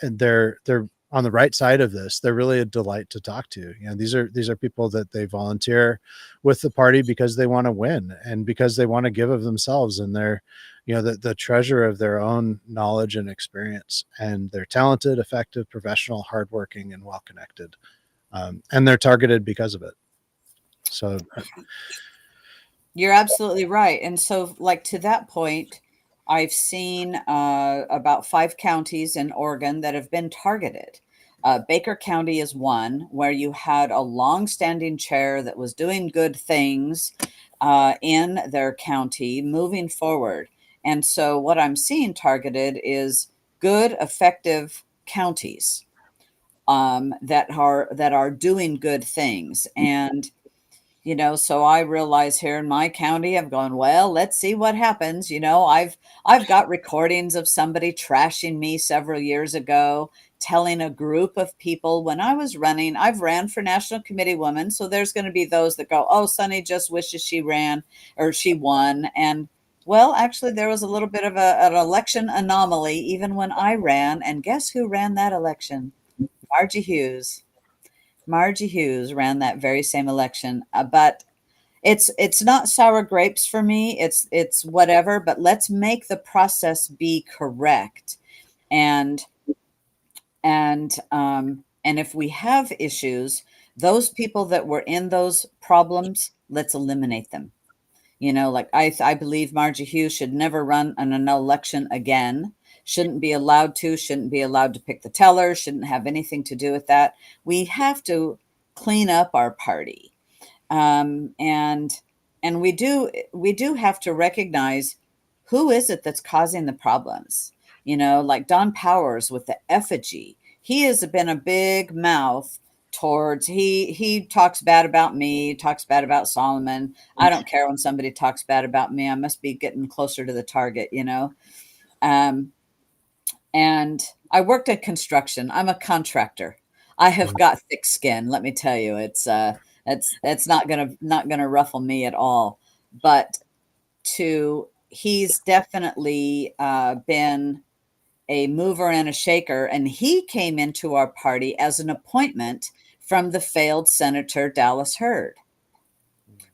they're on the right side of this. They're really a delight to talk to. These are people that they volunteer with the party because they want to win and because they want to give of themselves, and they're the treasure of their own knowledge and experience, and they're talented, effective, professional, hardworking, and well connected, and they're targeted because of it. So you're absolutely right. And so, like, to that point, I've seen about 5 counties in Oregon that have been targeted. Baker County is one where you had a long-standing chair that was doing good things in their county moving forward. And so what I'm seeing targeted is good, effective counties that are doing good things. And so I realize here in my county, I'm going, well, let's see what happens. I've got recordings of somebody trashing me several years ago, telling a group of people when I was running. I've ran for National Committee Woman, so there's going to be those that go, oh, Sunny just wishes she ran or she won. And well, actually, there was a little bit of an election anomaly even when I ran. And guess who ran that election? Margie Hughes. Margie Hughes ran that very same election, but it's not sour grapes for me. It's whatever, but let's make the process be correct. And if we have issues, those people that were in those problems, let's eliminate them. Like I believe Margie Hughes should never run an election again. Shouldn't be allowed to pick the teller, shouldn't have anything to do with that. We have to clean up our party. And we do have to recognize who is it that's causing the problems. Like Don Powers with the effigy. He has been a big mouth towards, he talks bad about me, talks bad about Solomon. I don't care when somebody talks bad about me. I must be getting closer to the target. And I worked at construction. I'm a contractor. I have got thick skin. Let me tell you, it's not gonna ruffle me at all. But he's definitely been a mover and a shaker, and he came into our party as an appointment from the failed Senator Dallas Hurd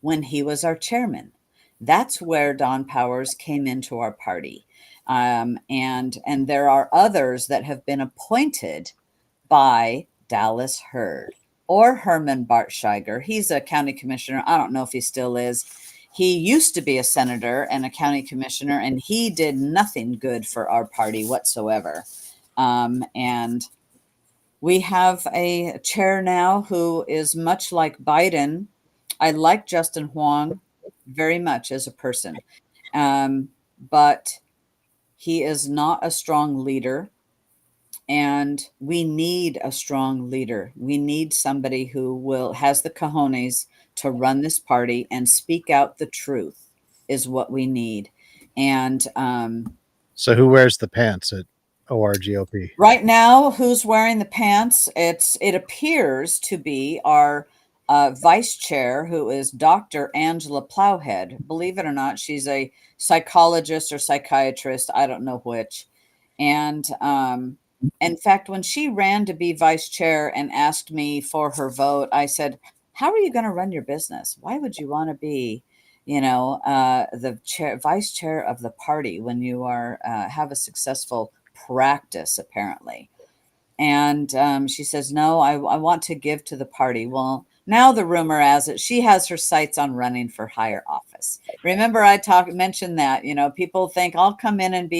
when he was our chairman. That's where Don Powers came into our party. And there are others that have been appointed by Dallas Hurd or Herman Bartscheiger. He's a county commissioner. I don't know if he still is. He used to be a senator and a county commissioner, and he did nothing good for our party whatsoever. And we have a chair now who is much like Biden. I like Justin Huang very much as a person, but he is not a strong leader. And we need a strong leader. We need somebody who has the cojones to run this party and speak out the truth is what we need. And so who wears the pants at ORGOP? Right now, who's wearing the pants? It appears to be our vice chair, who is Dr. Angela Plowhead. Believe it or not, she's a psychologist or psychiatrist. I don't know which. And in fact, when she ran to be vice chair and asked me for her vote, I said, how are you going to run your business? Why would you want to be, the vice chair of the party when you have a successful practice, apparently? And she says, no, I want to give to the party. Well, now the rumor has it she has her sights on running for higher office. Remember, I mentioned that, people think I'll come in and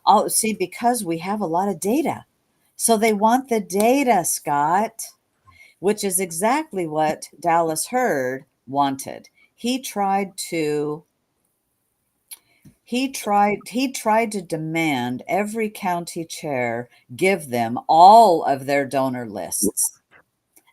I'll see, because we have a lot of data. So they want the data, Scott, which is exactly what Dallas Hurd wanted. He tried to He tried to demand every county chair give them all of their donor lists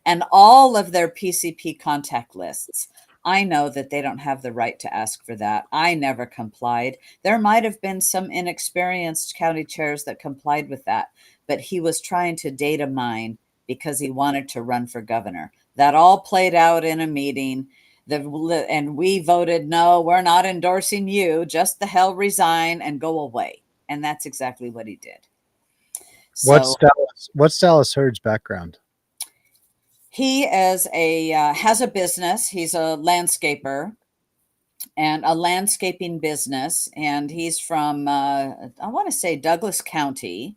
and all of their PCP contact lists. I know that they don't have the right to ask for that. I never complied. There might have been some inexperienced county chairs that complied with that, but he was trying to data mine because he wanted to run for governor. That all played out in a meeting. And we voted no, we're not endorsing you. Just the hell resign and go away. And that's exactly what he did. So What's Dallas Hurd's background? he is has a business. He's a landscaper and a landscaping business, and he's from I want to say Douglas County.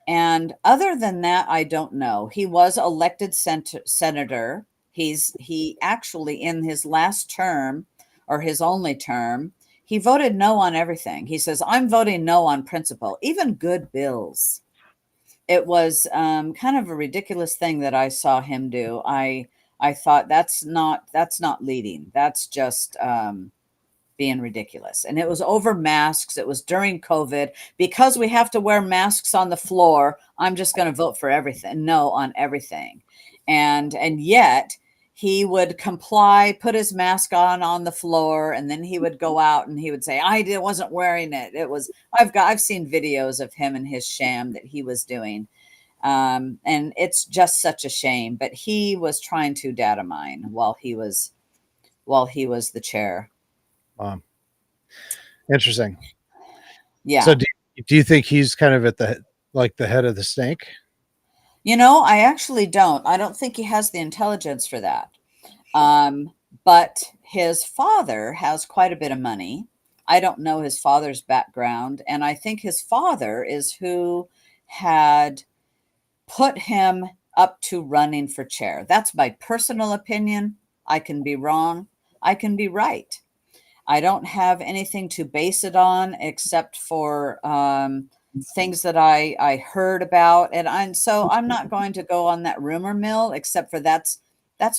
And other than that, I don't know. He was elected senator. He actually in his last term or his only term, he voted no on everything. He says, "I'm voting no on principle, even good bills." It was kind of a ridiculous thing that I saw him do. I thought that's not leading. That's just being ridiculous. And it was over masks. It was during COVID. Because we have to wear masks on the floor, I'm just going to vote for everything. No on everything. And yet he would comply, put his mask on the floor, and then he would go out and he would say, wasn't wearing it. I've seen videos of him and his sham that he was doing. And it's just such a shame, but he was trying to data mine while he was the chair. Interesting. Yeah. So do you think he's kind of at the head of the snake? I actually don't. I don't think he has the intelligence for that. But his father has quite a bit of money. I don't know his father's background. And I think his father is who had put him up to running for chair. That's my personal opinion. I can be wrong. I can be right. I don't have anything to base it on except for things that I heard about. So I'm not going to go on that rumor mill, except for that's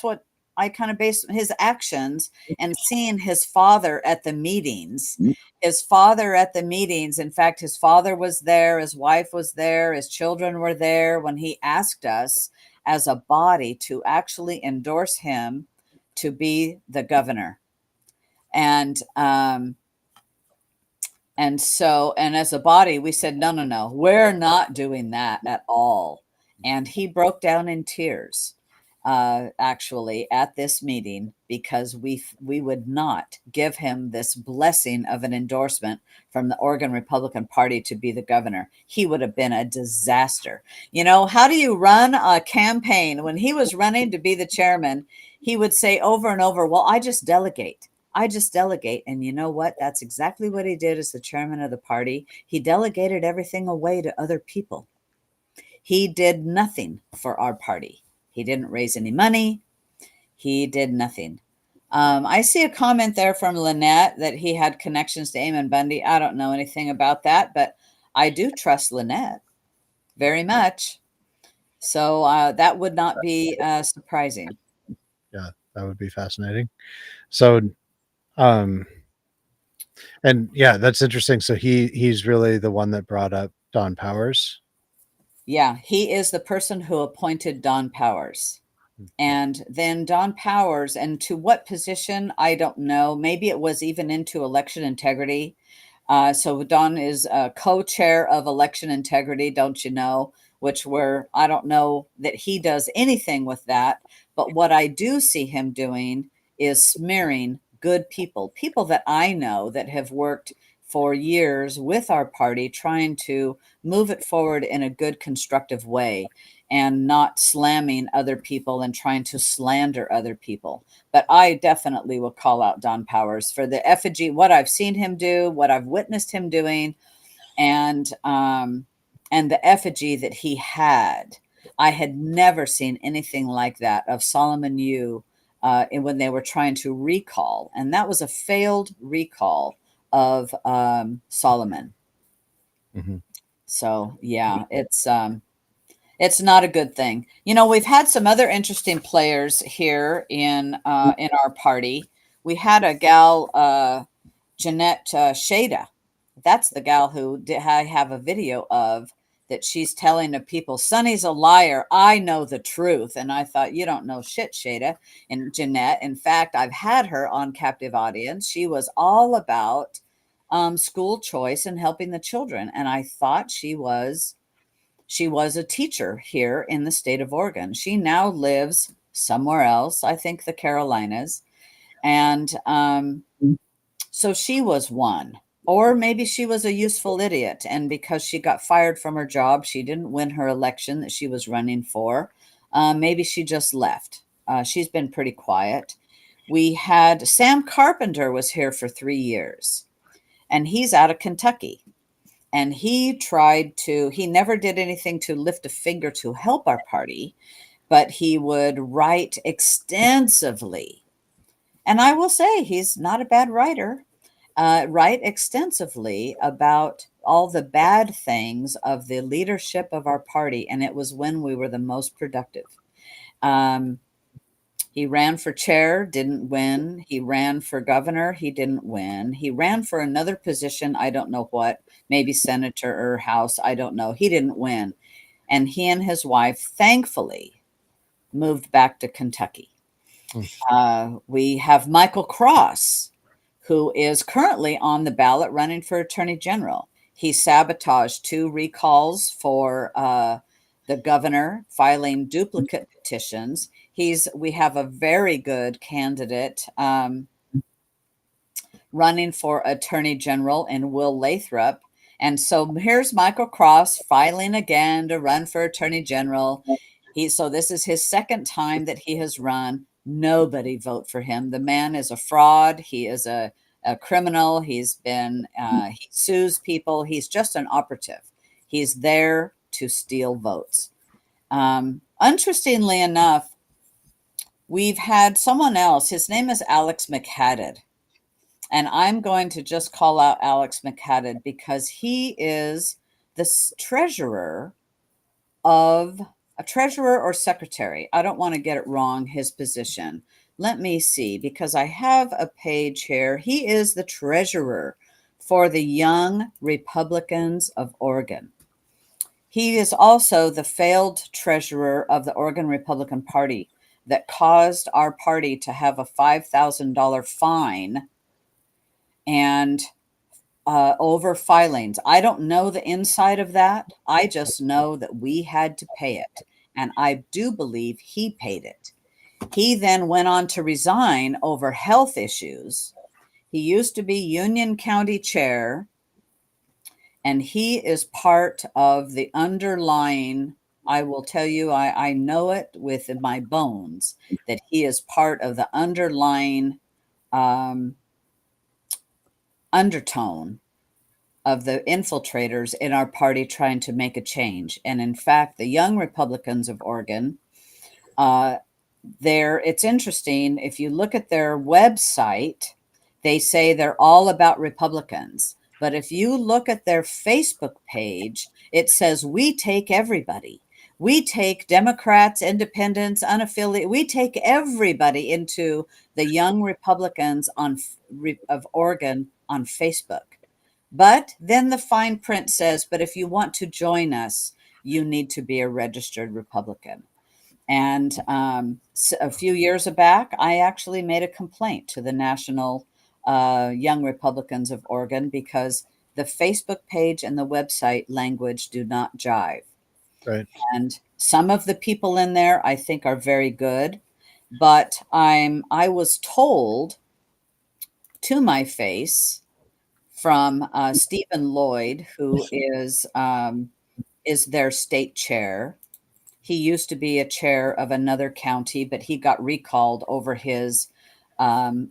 what I kind of base his actions and seeing his father at the meetings. His father at the meetings. In fact, his father was there. His wife was there. His children were there when he asked us as a body to actually endorse him to be the governor. And as a body, we said, no, we're not doing that at all. And he broke down in tears, actually, at this meeting, because we would not give him this blessing of an endorsement from the Oregon Republican Party to be the governor. He would have been a disaster. How do you run a campaign? When he was running to be the chairman, he would say over and over, well, I just delegate. And you know what? That's exactly what he did as the chairman of the party. He delegated everything away to other people. He did nothing for our party. He didn't raise any money. He did nothing. I see a comment there from Lynette that he had connections to Eamon Bundy. I don't know anything about that, but I do trust Lynette very much. So that would not be surprising. Yeah, that would be fascinating. So and yeah, that's interesting. So he's really the one that brought up Don Powers. Yeah, he is the person who appointed Don Powers. And then Don Powers, and to what position, I don't know. Maybe it was even into election integrity. So Don is co-chair of election integrity, don't you know? I don't know that he does anything with that. But what I do see him doing is smearing good people that I know that have worked for years with our party, trying to move it forward in a good, constructive way and not slamming other people and trying to slander other people. But I definitely will call out Don Powers for the effigy, what I've seen him do, what I've witnessed him doing, and the effigy that he had. I had never seen anything like that of Solomon Yu when they were trying to recall. And that was a failed recall of Solomon. Mm-hmm. So, yeah, it's not a good thing. We've had some other interesting players here in our party. We had a gal, Jeanette Shada, that's the gal who I have a video of, that she's telling the people, Sonny's a liar. I know the truth. And I thought, you don't know shit, Shada and Jeanette. In fact, I've had her on Captive Audience. She was all about school choice and helping the children. And I thought she was a teacher here in the state of Oregon. She now lives somewhere else, I think the Carolinas. And so she was one. Or maybe she was a useful idiot. And because she got fired from her job, she didn't win her election that she was running for. Maybe she just left. She's been pretty quiet. We had Sam Carpenter was here for 3 years, and he's out of Kentucky. And he never did anything to lift a finger to help our party, but he would write extensively. And I will say he's not a bad writer. Write extensively about all the bad things of the leadership of our party. And it was when we were the most productive. He ran for chair, didn't win. He ran for governor, he didn't win. He ran for another position, I don't know what, maybe senator or house, I don't know. He didn't win. And he and his wife, thankfully, moved back to Kentucky. We have Michael Cross, who is currently on the ballot running for attorney general. He sabotaged 2 recalls for the governor, filing duplicate petitions. We have a very good candidate running for attorney general in Will Lathrop. And so here's Michael Cross filing again to run for attorney general. So this is his second time that he has run. Nobody vote for him. The man is a fraud. He is a criminal. He sues people. He's just an operative. He's there to steal votes. Interestingly enough, we've had someone else. His name is Alex McHaddad. And I'm going to just call out Alex McHaddad because he is the treasurer or secretary. I don't want to get it wrong, his position. Let me see, because I have a page here. He is the treasurer for the Young Republicans of Oregon. He is also the failed treasurer of the Oregon Republican Party that caused our party to have a $5,000 fine and over filings. I don't know the inside of that. I just know that we had to pay it. And I do believe he paid it. He then went on to resign over health issues. He used to be Union County chair, and he is part of the underlying, I will tell you, I know it with my bones, that he is part of the underlying undertone of the infiltrators in our party trying to make a change. And in fact, the Young Republicans of Oregon, it's interesting. If you look at their website, they say they're all about Republicans. But if you look at their Facebook page, it says, we take everybody. We take Democrats, independents, unaffiliated. We take everybody into the Young Republicans of Oregon on Facebook. But then the fine print says, but if you want to join us, you need to be a registered Republican. And a few years back, I actually made a complaint to the National Young Republicans of Oregon because the Facebook page and the website language do not jive. Right. And some of the people in there I think are very good, but I was told to my face from Stephen Lloyd, who is their state chair. He used to be a chair of another county, but he got recalled over his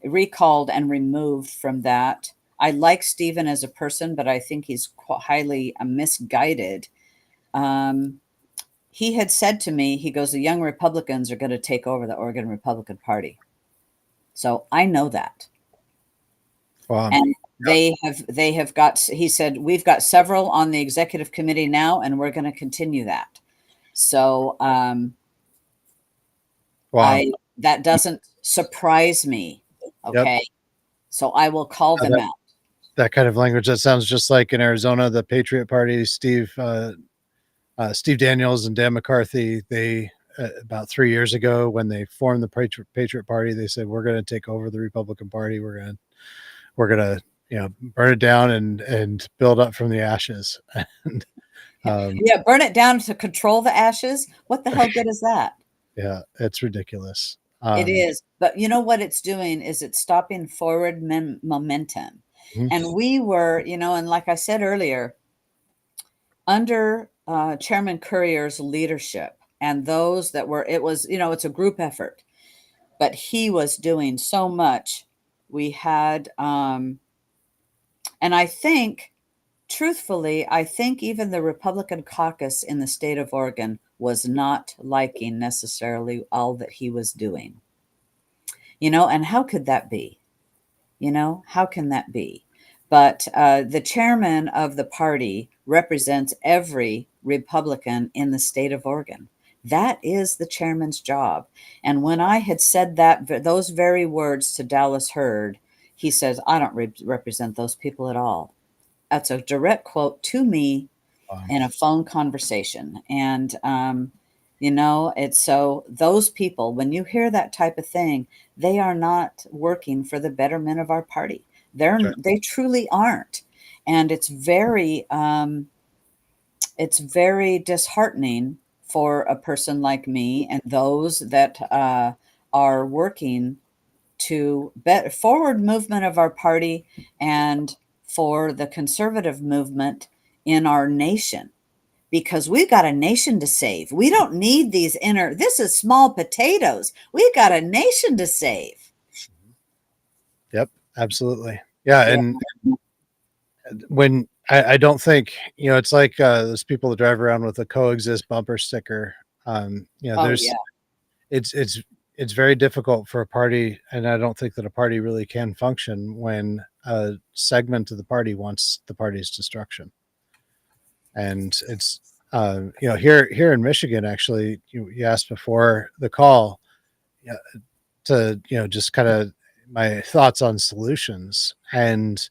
recalled and removed from that. I like Stephen as a person, but I think he's highly misguided. He had said to me, he goes, the Young Republicans are going to take over the Oregon Republican Party. So I know that. Wow. And they have got, he said, we've got several on the executive committee now, and we're going to continue that. So Wow. That doesn't surprise me. Okay. Yep. So I will call them out. that kind of language. That sounds just like in Arizona, the Patriot Party, Steve Daniels and Dan McCarthy. They about 3 years ago, when they formed the Patriot Party, they said, we're going to take over the Republican Party. We're gonna burn it down and build up from the ashes. And Yeah, burn it down to control the ashes. What the hell good is that? yeah, it's ridiculous. It is. But you know what it's doing is it's stopping forward momentum. Mhm. And we were, and like I said earlier, under Chairman Courier's leadership and those that were, it was, it's a group effort, but he was doing so much. We had, and I think, truthfully, I think even the Republican caucus in the state of Oregon was not liking necessarily all that he was doing. And how could that be? How can that be? But the chairman of the party represents every Republican in the state of Oregon. That is the chairman's job. And when I had said those very words to Dallas Hurd, he says, I don't represent those people at all. That's a direct quote to me in a phone conversation. And, it's so those people, when you hear that type of thing, they are not working for the betterment of our party. They truly aren't. And it's very disheartening for a person like me and those that are working to forward movement of our party and for the conservative movement in our nation, because we've got a nation to save. We don't need this is small potatoes. We've got a nation to save. Yep, absolutely. Yeah. Yeah. And when I don't think, it's like those people that drive around with a coexist bumper sticker. There's, Yeah. it's very difficult for a party, and I don't think that a party really can function when a segment of the party wants the party's destruction. And it's here in Michigan, actually, you asked before the call to just kind of my thoughts on solutions. And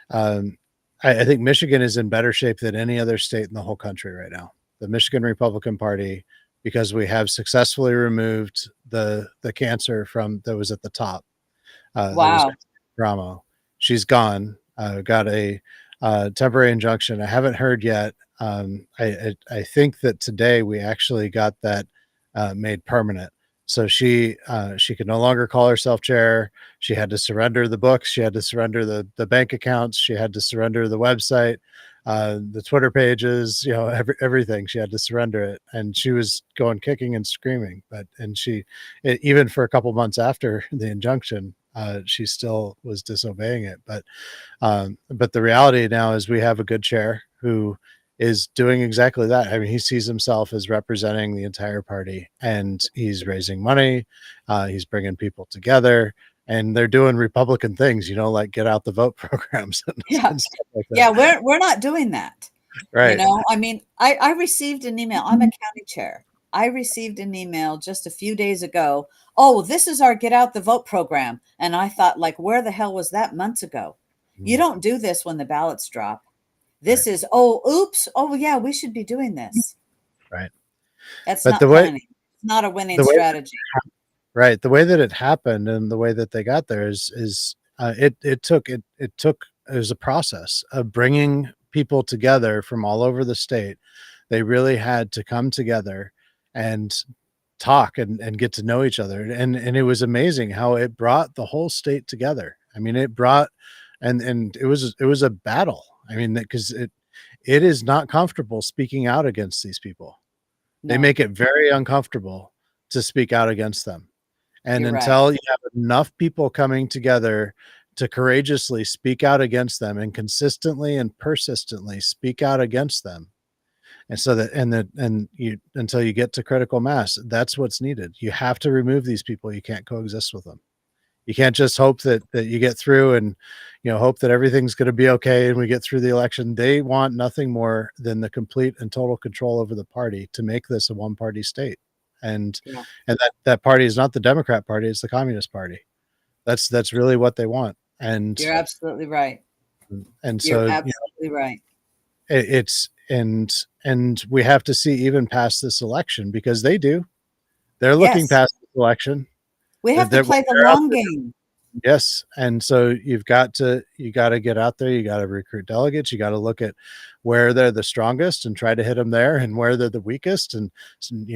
I think Michigan is in better shape than any other state in the whole country right now. The Michigan Republican Party, because we have successfully removed the cancer that was at the top. That was Wow. Ramo. She's gone. Got a temporary injunction. I haven't heard yet. I think that today we actually got that made permanent. So she could no longer call herself chair. She had to surrender the books. She had to surrender the bank accounts. She had to surrender the website, the Twitter pages, everything. She had to surrender it. And she was going kicking and screaming. Even for a couple months after the injunction, she still was disobeying it. But the reality now is we have a good chair who is doing exactly that. I mean, he sees himself as representing the entire party, and he's raising money. He's bringing people together, and they're doing Republican things, like get out the vote programs. And stuff like that. Yeah. We're not doing that. Right. I mean, I received an email. I'm a county chair. I received an email just a few days ago. Oh, this is our Get Out the Vote program. And I thought, like, where the hell was that months ago? You don't do this when the ballots drop. This is, oops. Oh, yeah, we should be doing this. Right. That's not planning. It's not a winning strategy. Right. The way that it happened and the way that they got there is it was a process of bringing people together from all over the state. They really had to come together and talk and get to know each other. And it was amazing how it brought the whole state together. I mean, it brought, and it was a battle. I mean, because it is not comfortable speaking out against these people. No. They make it very uncomfortable to speak out against them. And until you have enough people coming together to courageously speak out against them and consistently and persistently speak out against them, and so that until you get to critical mass, that's what's needed. You have to remove these people. You can't coexist with them. You can't just hope that you get through and hope that everything's going to be okay and we get through the election. They want nothing more than the complete and total control over the party to make this a one-party state. And that party is not the Democrat Party; it's the Communist Party. That's really what they want. And you're absolutely right. And You're so absolutely right. it's and we have to see even past this election because they're looking Yes. past this election. We have to They're, play the they're out long there. game. Yes, and so you got to get out there. You got to recruit delegates. You got to look at where they're the strongest and try to hit them there, and where they're the weakest, and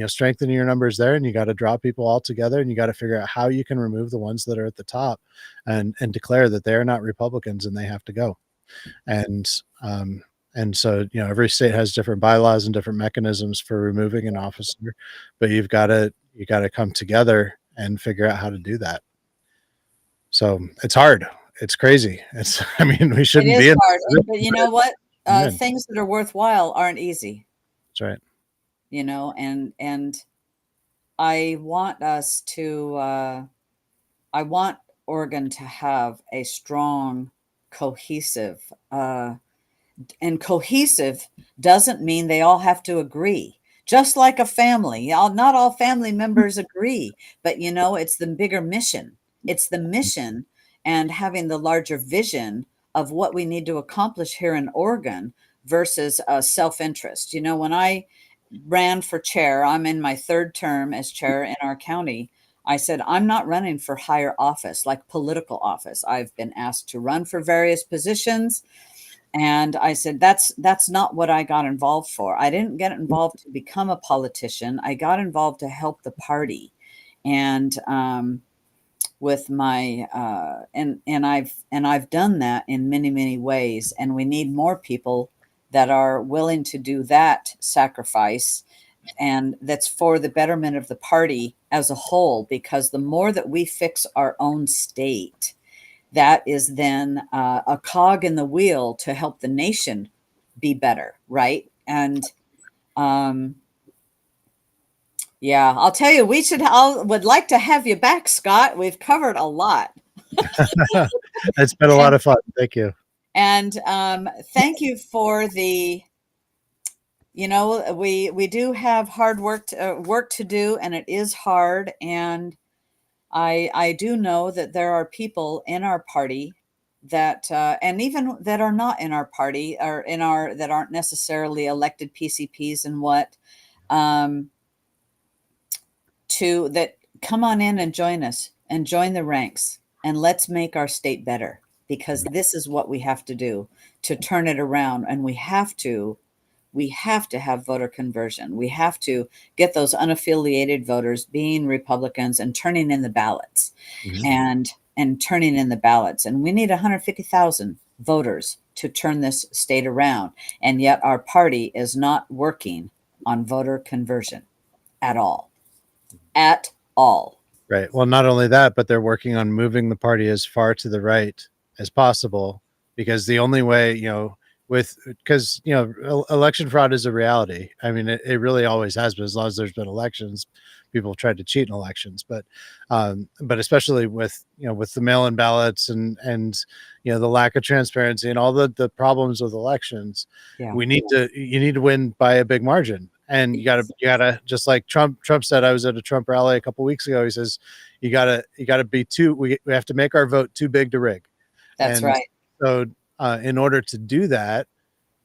strengthen your numbers there. And you got to draw people all together, and you got to figure out how you can remove the ones that are at the top, and declare that they are not Republicans and they have to go. And and so every state has different bylaws and different mechanisms for removing an officer, but you got to come together and figure out how to do that. So it's hard. It's crazy. I mean, we It shouldn't is be in hard, this, but you know what? man. Things that are worthwhile aren't easy, That's right. and I want us to. I want Oregon to have a strong, cohesive, and cohesive doesn't mean they all have to agree. Just like a family, not all family members agree, but it's the bigger mission. It's the mission and having the larger vision of what we need to accomplish here in Oregon versus self-interest. When I ran for chair, I'm in my third term as chair in our county. I said, I'm not running for higher office, like political office. I've been asked to run for various positions. And I said, that's not what I got involved for. I didn't get involved to become a politician. I got involved to help the party. And with my and I've done that in many, many ways. And we need more people that are willing to do that sacrifice, and that's for the betterment of the party as a whole, because the more that we fix our own state, that is then a cog in the wheel to help the nation be better, right? And yeah, I'll tell you, would like to have you back, Scott. We've covered a lot. It's been a lot of fun. Thank you. And thank you for the, we do have hard work to do, and it is hard. And I do know that there are people in our party that, and even that are not in our party, or that aren't necessarily elected PCPs and what, that come on in and join us and join the ranks, and let's make our state better, because this is what we have to do to turn it around. And we have to have voter conversion. We have to get those unaffiliated voters being Republicans and turning in the ballots, and turning in the ballots. And we need 150,000 voters to turn this state around. And yet our party is not working on voter conversion at all. At all. Right. Well, not only that, but they're working on moving the party as far to the right as possible, because the only way, because election fraud is a reality. I mean, it really always has been. As long as there's been elections, people have tried to cheat in elections, but especially with the mail-in ballots and the lack of transparency and all the problems with elections, you need to win by a big margin. And you gotta, just like Trump said. I was at a Trump rally a couple of weeks ago. He says, you gotta be we have to make our vote too big to rig. That's right. So in order to do that,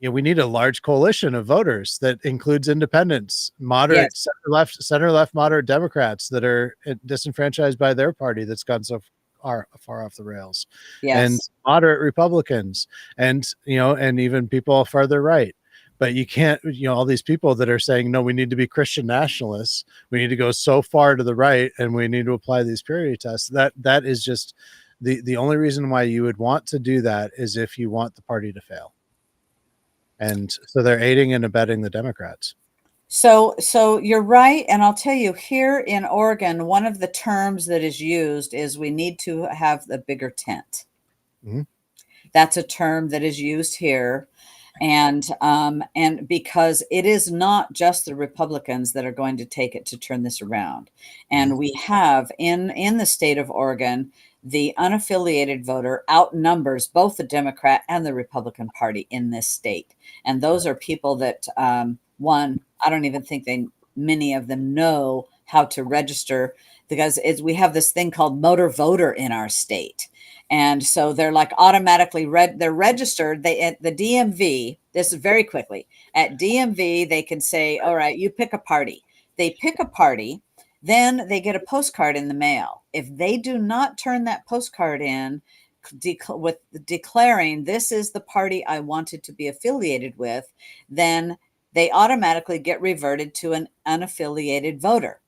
we need a large coalition of voters that includes independents, moderate, center left, moderate Democrats that are disenfranchised by their party that's gone so far off the rails, and moderate Republicans, and and even people farther right. But you can't, all these people that are saying, no, we need to be Christian nationalists. We need to go so far to the right, and we need to apply these purity tests. That is just the only reason why you would want to do that is if you want the party to fail. And so they're aiding and abetting the Democrats. So you're right. And I'll tell you, here in Oregon, one of the terms that is used is we need to have the bigger tent. Mm-hmm. That's a term that is used here. And because it is not just the Republicans that are going to take it to turn this around. And we have in the state of Oregon, the unaffiliated voter outnumbers both the Democrat and the Republican Party in this state. And those are people that, I don't even think many of them know how to register, because we have this thing called motor voter in our state. And so they're like automatically they're registered. They at the DMV, this is very quickly at DMV, they can say, all right, you pick a party. They pick a party, then they get a postcard in the mail. If they do not turn that postcard in with declaring this is the party I wanted to be affiliated with, then they automatically get reverted to an unaffiliated voter.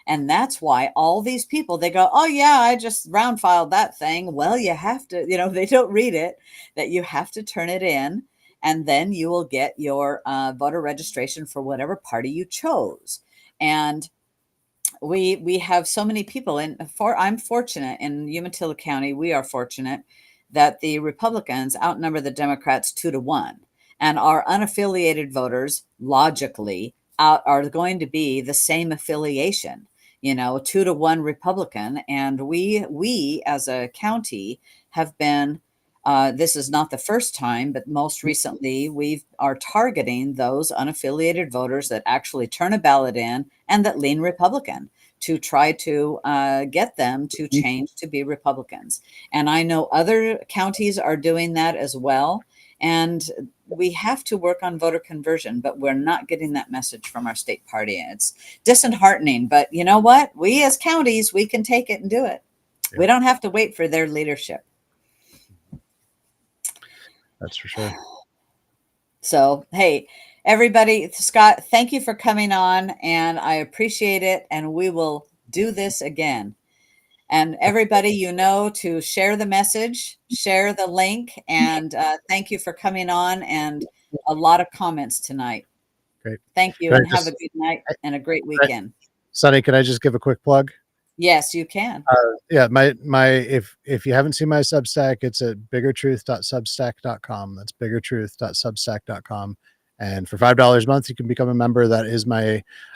And that's why all these people, they go, oh yeah, I just round filed that thing. Well, you have to, they don't read it, that you have to turn it in, and then you will get your voter registration for whatever party you chose. And we have so many people, and I'm fortunate in Umatilla County. We are fortunate that the Republicans outnumber the Democrats 2-1, and our unaffiliated voters logically are going to be the same affiliation, 2-1 Republican. And we as a county have been, this is not the first time, but most recently we are targeting those unaffiliated voters that actually turn a ballot in and that lean Republican, to try to get them to change to be Republicans. And I know other counties are doing that as well. And we have to work on voter conversion, but we're not getting that message from our state party. It's disheartening, but you know what? We as counties, we can take it and do it. Yeah. We don't have to wait for their leadership. That's for sure. So, hey, everybody, Scott, thank you for coming on, and I appreciate it. And we will do this again. And everybody, to share the message, share the link, and thank you for coming on, and a lot of comments tonight. Great. Thank you, and have a good night and a great weekend. Sunny, can I just give a quick plug? Yes, you can. Yeah, if you haven't seen my Substack, it's at biggertruth.substack.com. That's biggertruth.substack.com. And for $5 a month, you can become a member. That is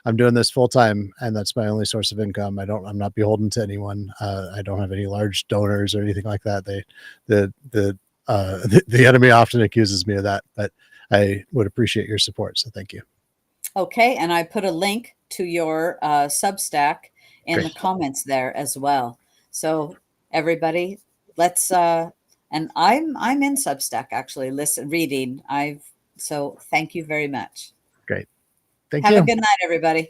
I'm doing this full time, and that's my only source of income. I'm not beholden to anyone. I don't have any large donors or anything like that. The enemy often accuses me of that, but I would appreciate your support. So thank you. Okay. And I put a link to your Substack in the comments there as well. So everybody, let's, and I'm in Substack actually, reading. So thank you very much. Great. Thank you. Have a good night, everybody.